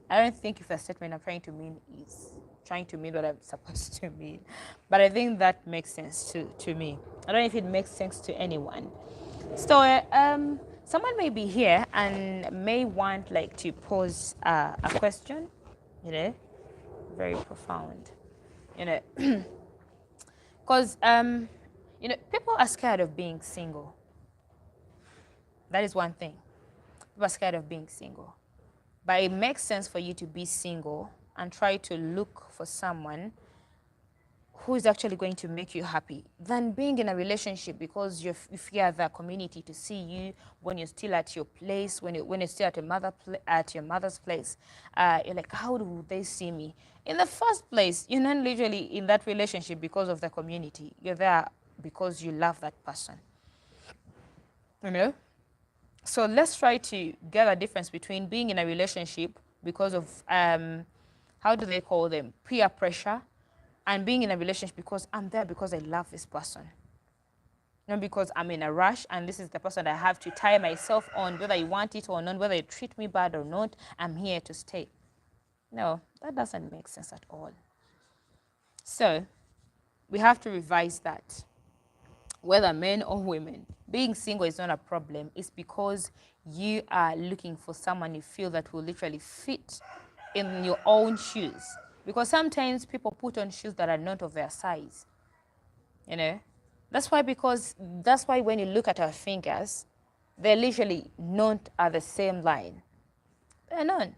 I don't think if the statement I'm trying to mean is trying to mean what I'm supposed to mean, but I think that makes sense to me. I don't know if it makes sense to anyone. So, someone may be here and may want like to pose a question, you know. very profound, you know, because you know, people are scared of being single. That is one thing. People are scared of being single. But it makes sense for you to be single and try to look for someone who is actually going to make you happy than being in a relationship because you fear the community to see you when you're still at your place, when you're still at your mother's place. You're like, how do they see me? In the first place, you're not literally in that relationship because of the community. You're there because you love that person. You know? So let's try to get a difference between being in a relationship because of, how do they call them, peer pressure, and being in a relationship because I'm there because I love this person. Not because I'm in a rush and this is the person I have to tie myself on, whether you want it or not, whether you treat me bad or not, I'm here to stay. No, that doesn't make sense at all. So we have to revise that. Whether men or women, being single is not a problem. It's because you are looking for someone you feel that will literally fit in your own shoes. Because sometimes people put on shoes that are not of their size. You know? That's why when you look at our fingers, they're literally not at the same line. They're not.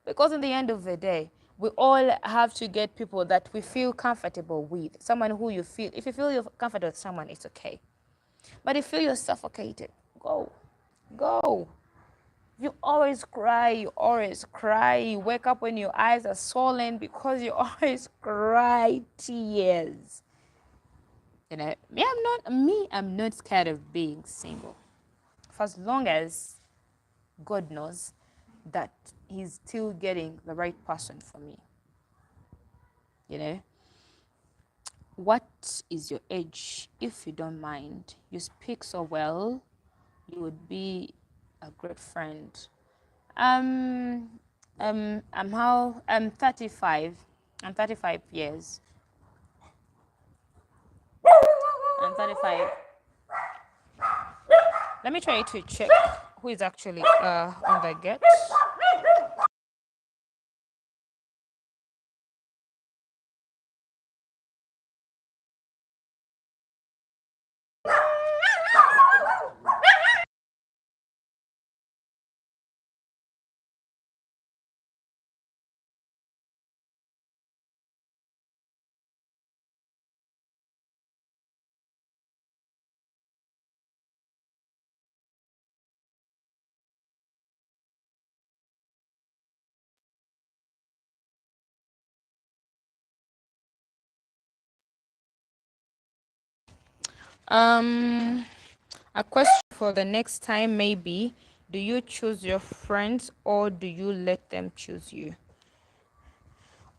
Because in the end of the day, we all have to get people that we feel comfortable with. Someone who you feel, if you feel you're comfortable with someone, it's okay. But if you feel you're suffocated, go. Go. You always cry, you always cry. You wake up when your eyes are swollen because you always cry tears. You know, I'm not scared of being single. For as long as God knows that He's still getting the right person for me. You know? What is your age? If you don't mind, you speak so well, you would be a great friend. I'm 35. I'm 35 years. I'm 35. Let me try to check who is actually on the get. A question for the next time maybe, do you choose your friends or do you let them choose you?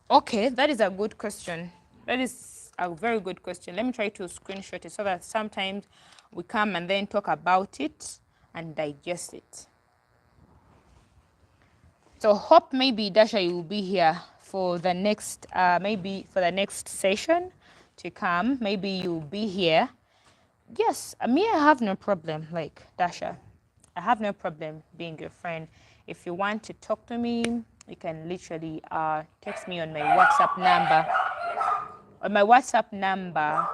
Okay, that is a good question. That is a very good question. Let me try to screenshot it so that sometimes we come and then talk about it and digest it. So hope maybe Dasha you will be here for the next maybe for the next session to come. Maybe you'll be here. Yes, me I have no problem, like Dasha. I have no problem being your friend. If you want to talk to me, you can literally text me on my WhatsApp number. My WhatsApp number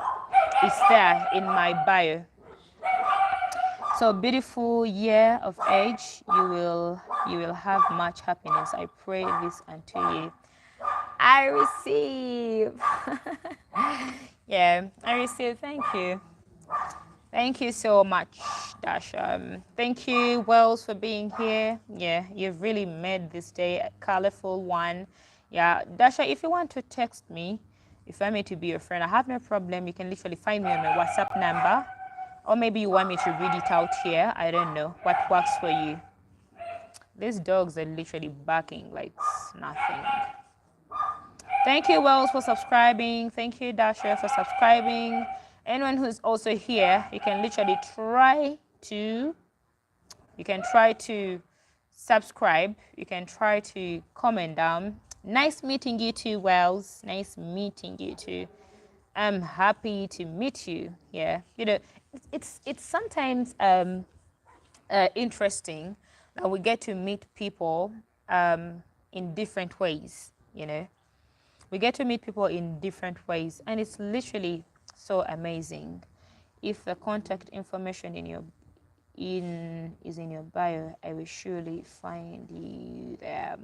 is there in my bio. So beautiful year of age, you will have much happiness. I pray this unto you. I receive. Yeah, I receive. Thank you. Thank you so much, Dasha. Thank you, Wells, for being here. Yeah, you've really made this day a colorful one. Yeah, Dasha, if you want to text me, if I want me to be your friend, I have no problem. You can literally find me on my WhatsApp number. Or maybe you want me to read it out here. I don't know. What works for you? These dogs are literally barking like nothing. Thank you, Wells, for subscribing. Thank you, Dasha, for subscribing. Anyone who's also here, you can literally try to subscribe. You can try to comment down. Nice meeting you too, Wells. Nice meeting you too. I'm happy to meet you. Yeah, you know, it's sometimes interesting that we get to meet people in different ways. You know, We get to meet people in different ways, and it's literally so amazing. If the contact information is in your bio, I will surely find you there.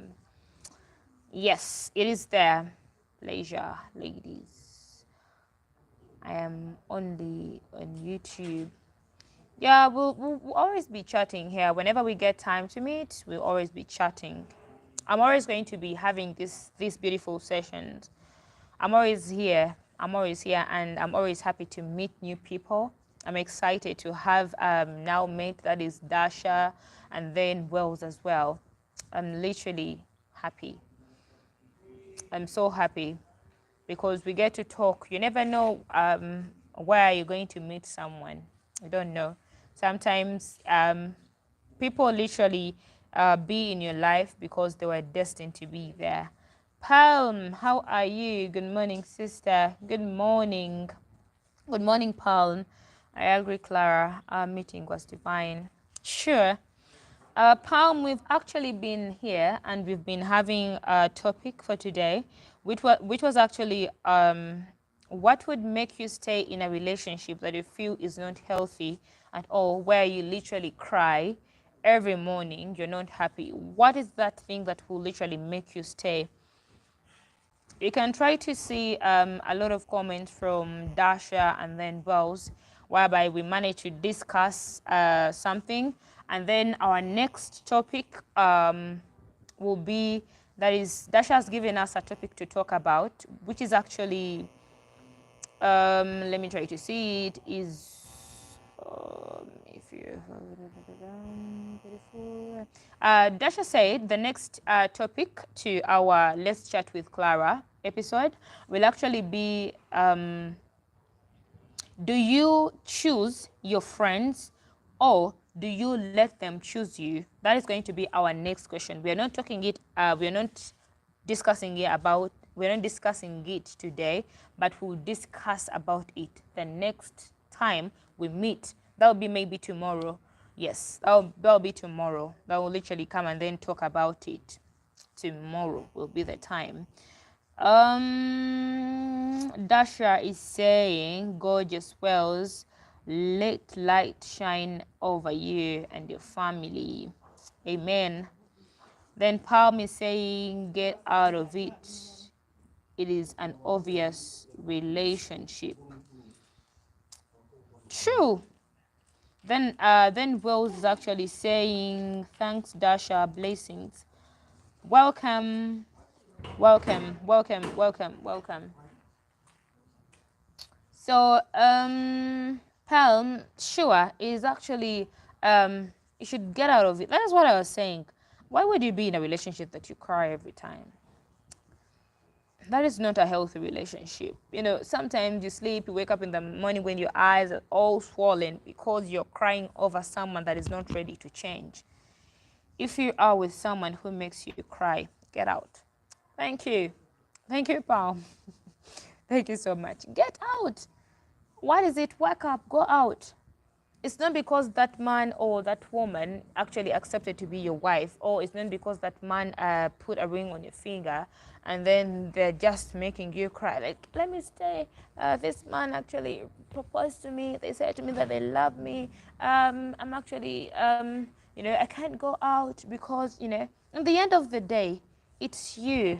Yes, it is there. Pleasure, ladies. I am only on YouTube. Yeah, we'll always be chatting here. Whenever we get time to meet, we'll always be chatting. I'm always going to be having these beautiful sessions. I'm always here. And I'm always happy to meet new people. I'm excited to have now met, that is Dasha, and then Wells as well. I'm literally happy. I'm so happy because we get to talk. You never know where you're going to meet someone. You don't know. Sometimes people literally be in your life because they were destined to be there. Palm, how are you? Good morning, sister. Good morning. Good morning, Palm. I agree, Clara. Our meeting was divine. Sure. Palm, we've actually been here and we've been having a topic for today, which was actually what would make you stay in a relationship that you feel is not healthy at all, where you literally cry every morning, you're not happy. What is that thing that will literally make you stay? You can try to see a lot of comments from Dasha and then Wells, whereby we manage to discuss something. And then our next topic will be, that is, Dasha has given us a topic to talk about, which is actually, let me try to see it, is, if you, Dasha said the next topic to our Let's Chat with Clara episode will actually be, do you choose your friends or do you let them choose you? That is going to be our next question. We are not talking it, we are not discussing it about, we're not discussing it today, but we'll discuss about it the next time we meet. That will be maybe tomorrow. Yes, that'll be tomorrow. That will literally come and then talk about it. Tomorrow will be the time. Dasha is saying, gorgeous Wells, let light shine over you and your family. Amen. Then Palm is saying, get out of it. It is an obvious relationship. True. Then Wells is actually saying, thanks Dasha, blessings. Welcome. Welcome. So, Palm, sure, is actually, you should get out of it. That is what I was saying. Why would you be in a relationship that you cry every time? That is not a healthy relationship. You know, sometimes you sleep, you wake up in the morning when your eyes are all swollen because you're crying over someone that is not ready to change. If you are with someone who makes you cry, get out. Thank you. Thank you, Palm. Thank you so much. Get out. What is it? Wake up. Go out. It's not because that man or that woman actually accepted to be your wife, or it's not because that man put a ring on your finger and then they're just making you cry. Like, let me stay. This man actually proposed to me. They said to me that they love me. I'm actually, I can't go out because, at the end of the day, it's you.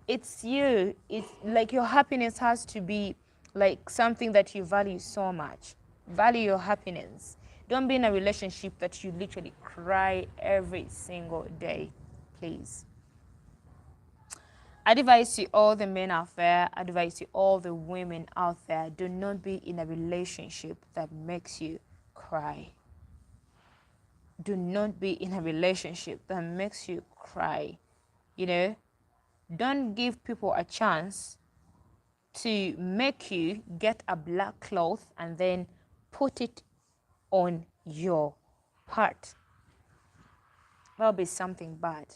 It's you. It's like your happiness has to be like something that you value so much. Value your happiness. Don't be in a relationship that you literally cry every single day, please. Advice to all the men out there, advice to all the women out there, do not be in a relationship that makes you cry. Do not be in a relationship that makes you cry. Don't give people a chance to make you get a black cloth and then put it on your heart. That'll be something bad.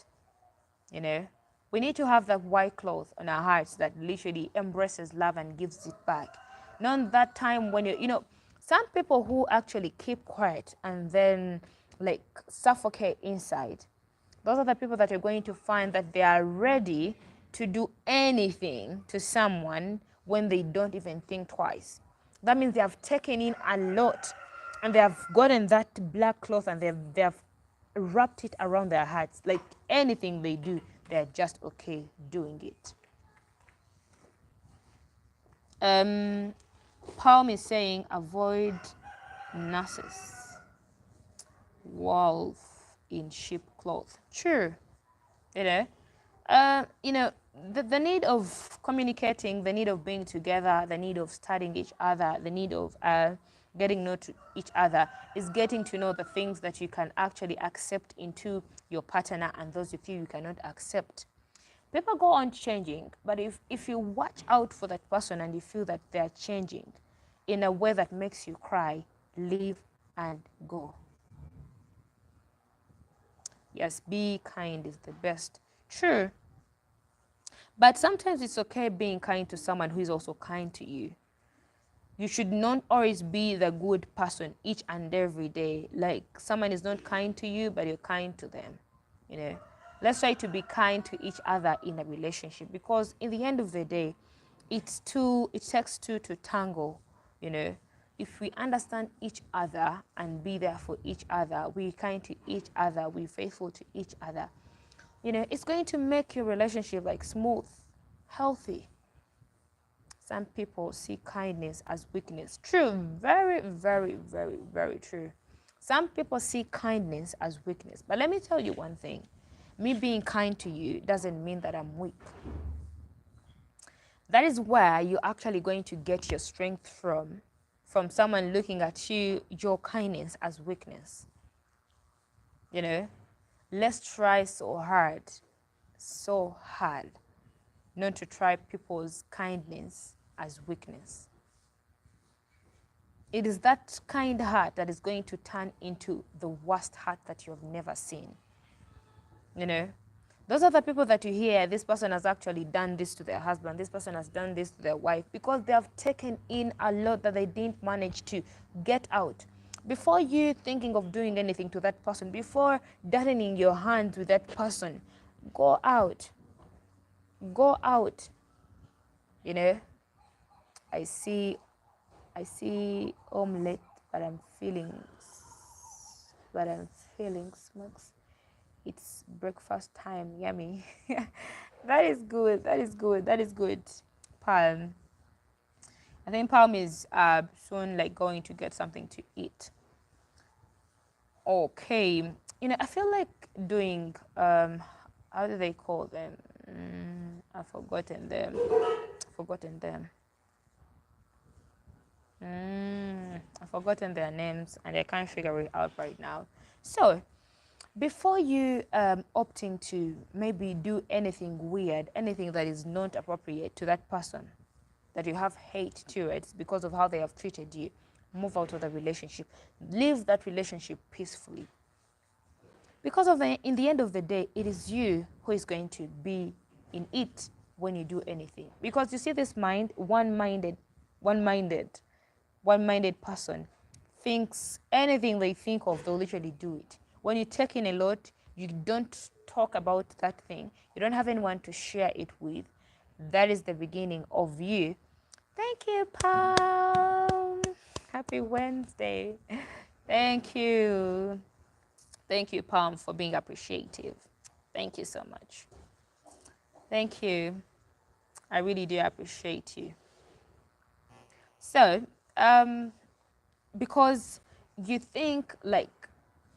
We need to have that white cloth on our hearts that literally embraces love and gives it back. Not that time when some people who actually keep quiet and then like suffocate inside. Those are the people that you're going to find that they are ready to do anything to someone when they don't even think twice. That means they have taken in a lot, and they have gotten that black cloth, and they have wrapped it around their hearts. Like anything they do, they're just okay doing it. Palm is saying avoid nurses. Wolf in sheep cloth. True. You know, the need of communicating, the need of being together, the need of studying each other, the need of getting know to each other is getting to know the things that you can actually accept into your partner and those you feel you cannot accept. People go on changing, but if you watch out for that person and you feel that they're changing in a way that makes you cry, leave and go. Yes, be kind is the best. True. But sometimes it's okay being kind to someone who is also kind to you. You should not always be the good person each and every day. Like someone is not kind to you, but you're kind to them. You know, let's try to be kind to each other in a relationship, because in the end of the day, it takes two to tango. You know, if we understand each other and be there for each other, we're kind to each other, we're faithful to each other, you know, it's going to make your relationship like smooth, healthy. Some people see kindness as weakness. True, very, very, very, very true. Some people see kindness as weakness. But let me tell you one thing. Me being kind to you doesn't mean that I'm weak. That is where you're actually going to get your strength from someone looking at you, your kindness as weakness. You know, let's try so hard not to try people's kindness as weakness. It is that kind heart that is going to turn into the worst heart that you have never seen. You know, those are the people that you hear, this person has actually done this to their husband, this person has done this to their wife, because they have taken in a lot that they didn't manage to get out. Before you thinking of doing anything to that person, before dirtying your hands with that person, go out. Go out. You know, I see omelette, but I'm feeling smokes. It's breakfast time. Yummy. That is good. That is good. That is good. Palm. I think Palm is soon like going to get something to eat. Okay. You know, I feel like doing how do they call them? I've forgotten them. I've forgotten their names and I can't figure it out right now. So, before you opting to maybe do anything weird, anything that is not appropriate to that person, that you have hate towards because of how they have treated you, move out of the relationship. Leave that relationship peacefully. Because in the end of the day, it is you who is going to be in it when you do anything. Because you see this one-minded person thinks anything they think of, they'll literally do it. When you take in a lot, you don't talk about that thing. You don't have anyone to share it with. That is the beginning of you. Thank you, Palm. Happy Wednesday. Thank you. Thank you, Palm, for being appreciative. Thank you so much. Thank you. I really do appreciate you. So, because you think like,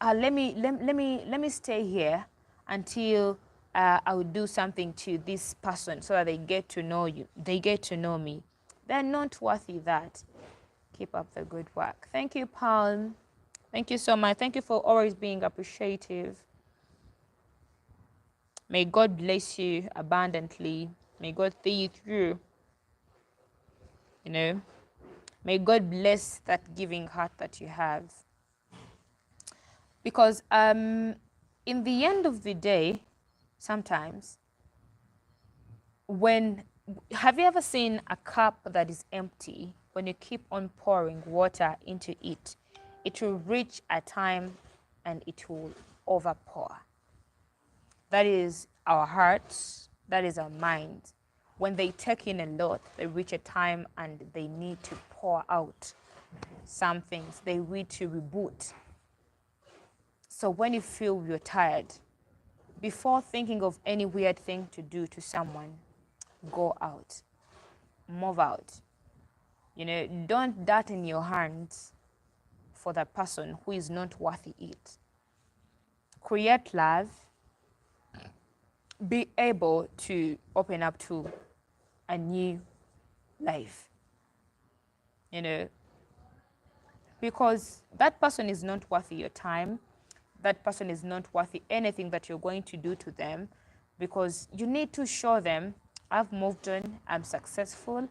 let me stay here until I will do something to this person so that they get to know you, they get to know me. They're not worthy that. Keep up the good work. Thank you, Palm. Thank you so much. Thank you for always being appreciative. May God bless you abundantly. May God see you through. You know, may God bless that giving heart that you have. Because in the end of the day, sometimes, have you ever seen a cup that is empty? When you keep on pouring water into it, it will reach a time and it will overpour. That is our hearts, That is our mind. When they take in a lot, they reach a time and they need to pour out some things. They need to reboot. So when you feel you're tired, before thinking of any weird thing to do to someone, go out, move out. Don't dirty your hands for that person who is not worthy it. Create love. Be able to open up to a new life. Because that person is not worthy your time. That person is not worthy anything that you're going to do to them, because you need to show them, I've moved on, I'm successful,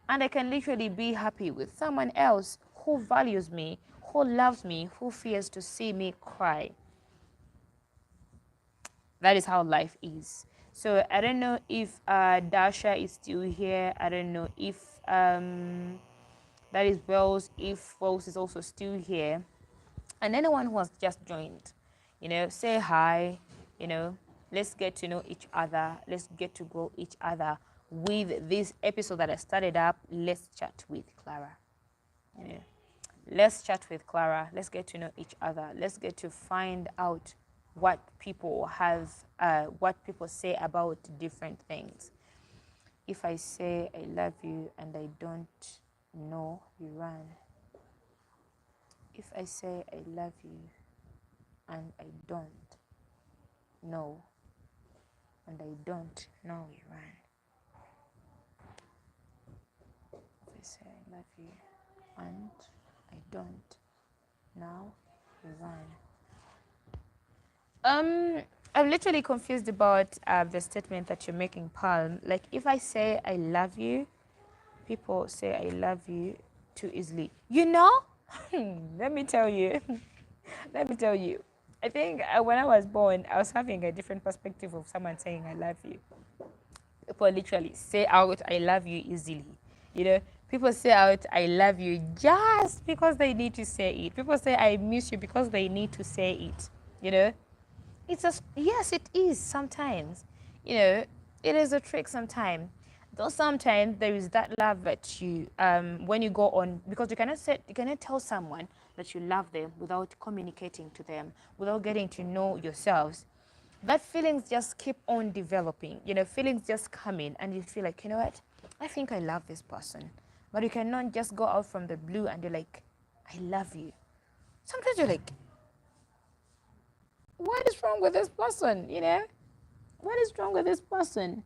and I can literally be happy with someone else who values me, who loves me, who fears to see me cry. That is how life is. So I don't know if Dasha is still here. I don't know if that is Wells, if Wells is also still here. And anyone who has just joined, say hi, let's get to know each other. Let's get to grow each other with this episode that I started up. Let's chat with Clara. Let's chat with Clara. Let's get to know each other. Let's get to find out what people have, what people say about different things. If I say I love you and I don't know, you run. If I say I love you and I don't know, and I don't know, you run. If I say I love you and I don't know, you run. I'm literally confused about the statement that you're making, Palm. Like, if I say I love you, people say I love you too easily. Let me tell you. Let me tell you. I think when I was born, I was having a different perspective of someone saying I love you. People literally say out I love you easily. People say out I love you just because they need to say it. People say I miss you because they need to say it. Yes, it is sometimes. It is a trick sometimes. Though sometimes there is that love that you, when you go on, because you cannot tell someone that you love them without communicating to them, without getting to know yourselves. That feelings just keep on developing. Feelings just come in and you feel like, you know what? I think I love this person. But you cannot just go out from the blue and you're like, I love you. Sometimes you're like, what is wrong with this person? What is wrong with this person?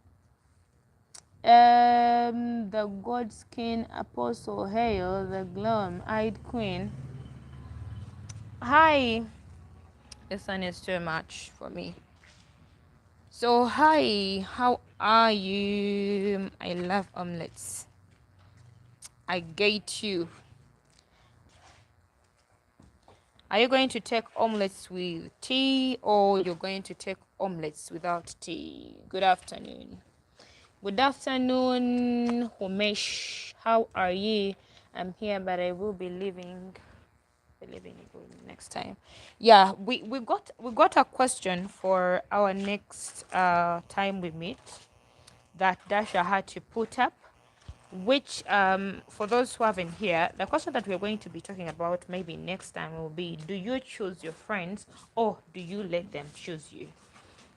The God skin apostle, hail the glum-eyed queen. Hi. The sun is too much for me. So hi, how are you? I love omelets. I get you. Are you going to take omelets with tea, or you're going to take omelets without tea? Good afternoon. Good afternoon, Homesh. How are you? I'm here, but I will be leaving next time. Yeah, we got a question for our next time we meet that Dasha had to put up, which for those who haven't here, the question that we're going to be talking about maybe next time will be, do you choose your friends or do you let them choose you?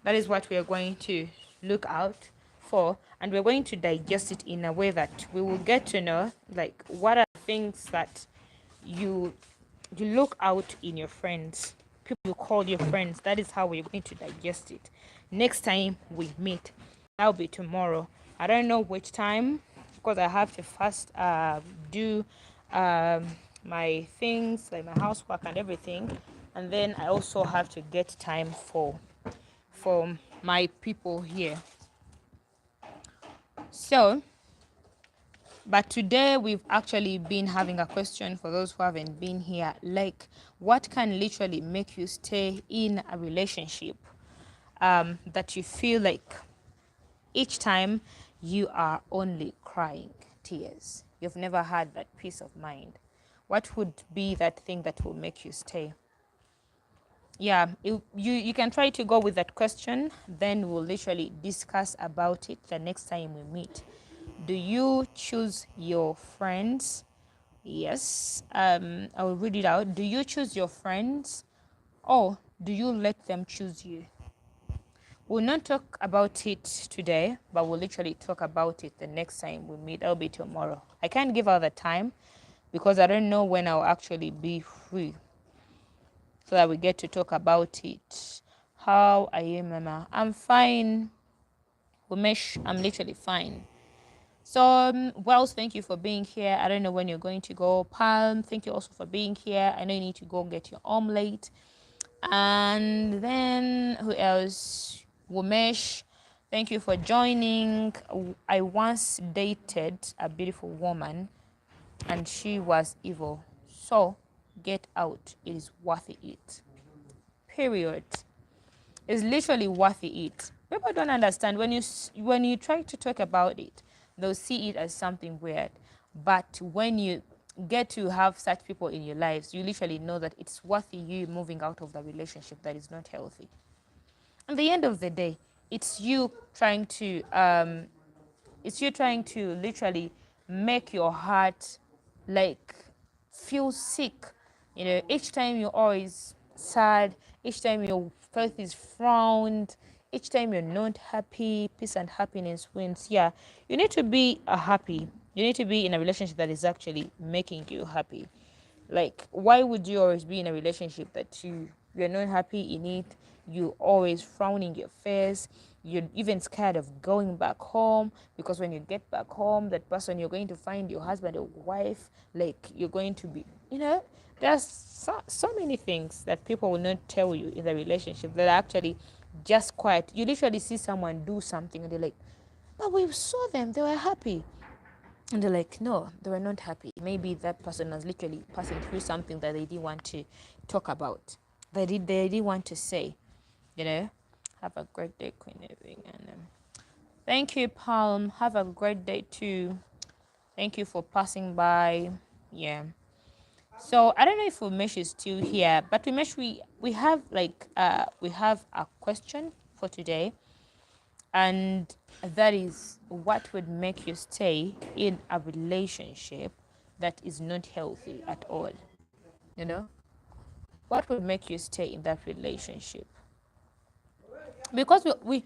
That is what we are going to look out for, and we're going to digest it in a way that we will get to know, like, what are things that you look out in your friends, people you call your friends. That is how we're going to digest it next time we meet. That'll be tomorrow. I don't know which time, because I have to first do my things, like my housework and everything, and then I also have to get time for my people here. So, but today we've actually been having a question for those who haven't been here, like, what can literally make you stay in a relationship that you feel like each time you are only crying tears? You've never had that peace of mind. What would be that thing that will make you stay? yeah, you can try to go with that question, then we'll literally discuss about it the next time we meet. Do you choose your friends? Yes. I will read it out. Do you choose your friends, or do you let them choose you? We'll not talk about it today, but we'll literally talk about it the next time we meet. That'll be tomorrow. I can't give out the time because I don't know when I'll actually be free, so that we get to talk about it. How are you, Mama? I'm fine. Umesh, I'm literally fine. So, Wells, thank you for being here. I don't know when you're going to go. Palm, thank you also for being here. I know you need to go get your omelette. And then, who else? Umesh, thank you for joining. I once dated a beautiful woman and she was evil. So, get out. It is worth it. Period. It's literally worth it. People don't understand when you try to talk about it, they'll see it as something weird. But when you get to have such people in your lives, you literally know that it's worth you moving out of the relationship that is not healthy. At the end of the day, it's you trying to literally make your heart like feel sick. You know, each time you're always sad, each time your face is frowned, each time you're not happy, peace and happiness wins. Yeah, you need to be happy. You need to be in a relationship that is actually making you happy. Like, why would you always be in a relationship that you're not happy in it? You always frowning your face. You're even scared of going back home because when you get back home, that person you're going to find your husband or wife, like you're going to be, there's so many things that people will not tell you in the relationship that are actually just quiet. You literally see someone do something and they're like, but we saw them, they were happy. And they're like, no, they were not happy. Maybe that person was literally passing through something that they didn't want to talk about. They didn't want to say, you know. Have a great day, Queen Eving. And thank you, Palm. Have a great day too. Thank you for passing by. Yeah. So I don't know if Umesh is still here, but Umesh, we have a question for today, and that is, what would make you stay in a relationship that is not healthy at all? You know, what would make you stay in that relationship? Because we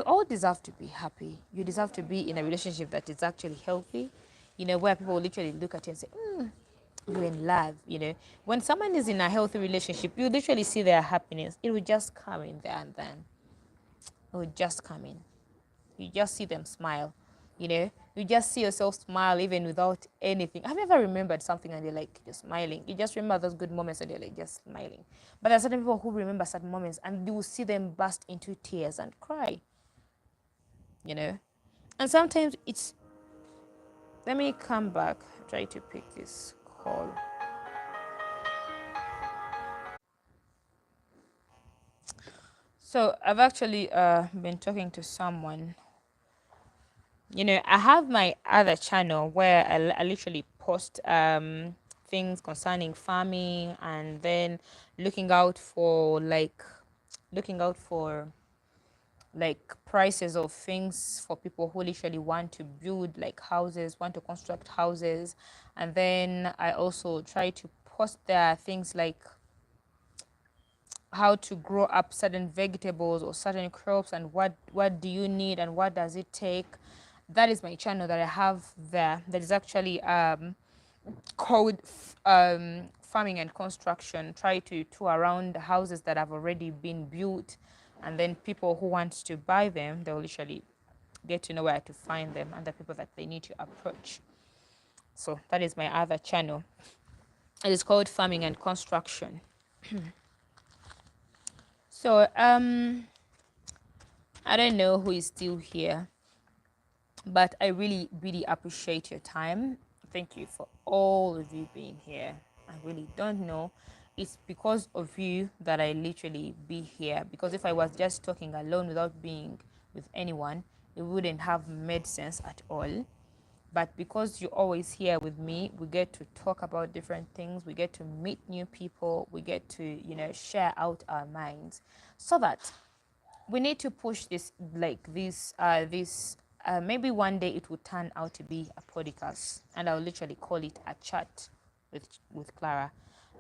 all deserve to be happy. You deserve to be in a relationship that is actually healthy, where people will literally look at you and say, you're in love. When someone is in a healthy relationship, you literally see their happiness. It will just come in there, and then it will just come in. You just see them smile. You just see yourself smile even without anything. Have you ever remembered something and you're smiling? You just remember those good moments and you're like just smiling. But there are certain people who remember certain moments and you will see them burst into tears and cry. And sometimes it's, let me come back, try to pick this call. So I've actually been talking to someone. I have my other channel where I literally post things concerning farming, and then looking out for prices of things for people who literally want to build like houses, want to construct houses. And then I also try to post there things like how to grow up certain vegetables or certain crops, and what do you need and what does it take. That is my channel that I have there, that is actually called farming and construction. Try to tour around the houses that have already been built, and then people who want to buy them, they'll literally get to know where to find them and the people that they need to approach. So that is my other channel. It is called farming and construction. So I don't know who is still here, but I really, really appreciate your time. Thank you for all of you being here. I really don't know. It's because of you that I literally be here. Because if I was just talking alone without being with anyone, it wouldn't have made sense at all. But because you're always here with me, we get to talk about different things. We get to meet new people. We get to, share out our minds, so that we need to push this, like this. Maybe one day it will turn out to be a podcast, and I'll literally call it a chat with Clara.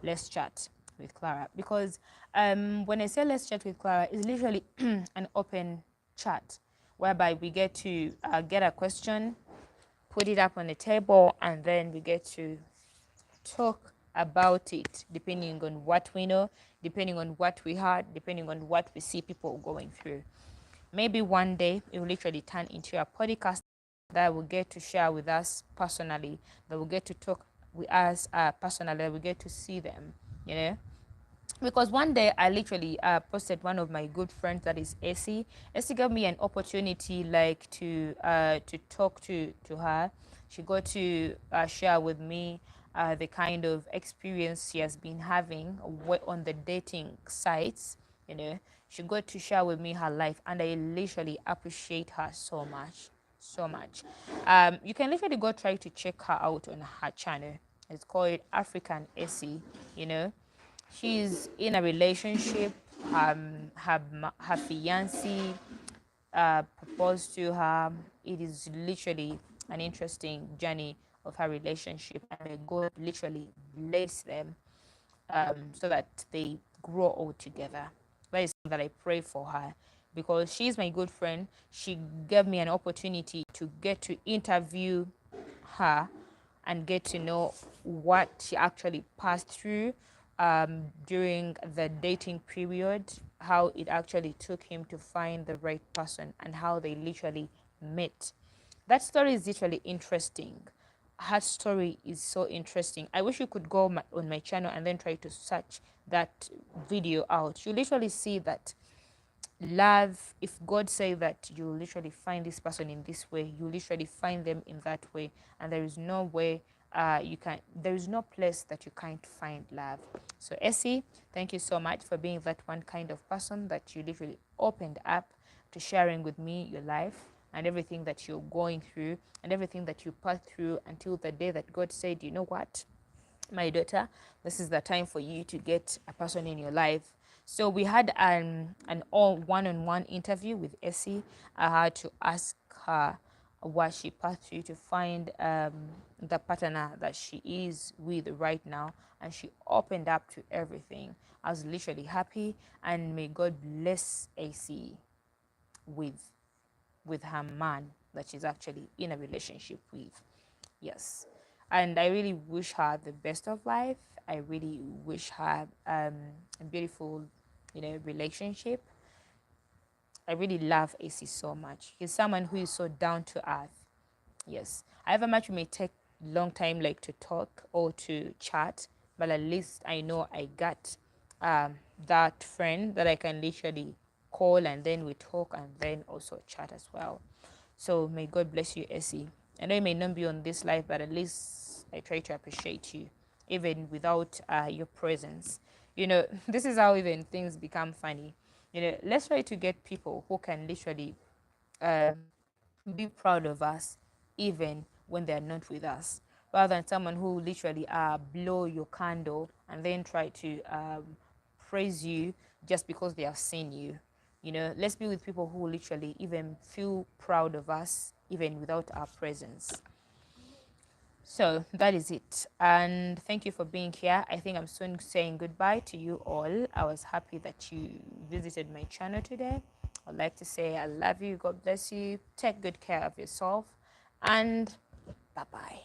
Let's chat with Clara, because when I say let's chat with Clara, it's literally an open chat whereby we get to get a question, put it up on the table, and then we get to talk about it, depending on what we know, depending on what we heard, depending on what we see people going through. Maybe one day it will literally turn into a podcast that will get to share with us personally, that will get to talk with us personally, that we get to see them, you know. Because one day I literally posted one of my good friends, that is Essie. Essie gave me an opportunity, like to talk to her. She got to share with me the kind of experience she has been having on the dating sites. You know, she got to share with me her life, and I literally appreciate her so much, so much. You can literally go try to check her out on her channel. It's called African Essie. You know, she's in a relationship. Her fiancé proposed to her. It is literally an interesting journey of her relationship, and may God literally bless them, so that they grow all together. That is something that I pray for her, because she's my good friend. She gave me an opportunity to get to interview her and get to know what she actually passed through during the dating period, how it actually took him to find the right person, and how they literally met. That story is literally interesting. Her story is so interesting. I wish you could go on my channel and then try to search that video out. You literally see that love, if God say that you literally find this person in this way, you literally find them in that way, and there is no way there is no place that you can't find love. So Essie, thank you so much for being that one kind of person that you literally opened up to sharing with me your life and everything that you're going through and everything that you passed through until the day that God said, you know what, my daughter, this is the time for you to get a person in your life. So we had an all one-on-one interview with Essie. I had to ask her what she passed through to find the partner that she is with right now, and she opened up to everything. I was literally happy, and may God bless Essie with her man that she's actually in a relationship with. Yes. And I really wish her the best of life. I really wish her a beautiful, relationship. I really love AC so much. He's someone who is so down to earth. Yes. However much we may take long time like to talk or to chat, but at least I know I got that friend that I can literally call, and then we talk and then also chat as well. So may God bless you, Essie. I know you may not be on this life, but at least I try to appreciate you, even without your presence. This is how even things become funny. Let's try to get people who can literally be proud of us, even when they're not with us, rather than someone who literally blow your candle and then try to praise you just because they have seen you. Let's be with people who literally even feel proud of us, even without our presence. So that is it. And thank you for being here. I think I'm soon saying goodbye to you all. I was happy that you visited my channel today. I'd like to say I love you. God bless you. Take good care of yourself. And bye-bye.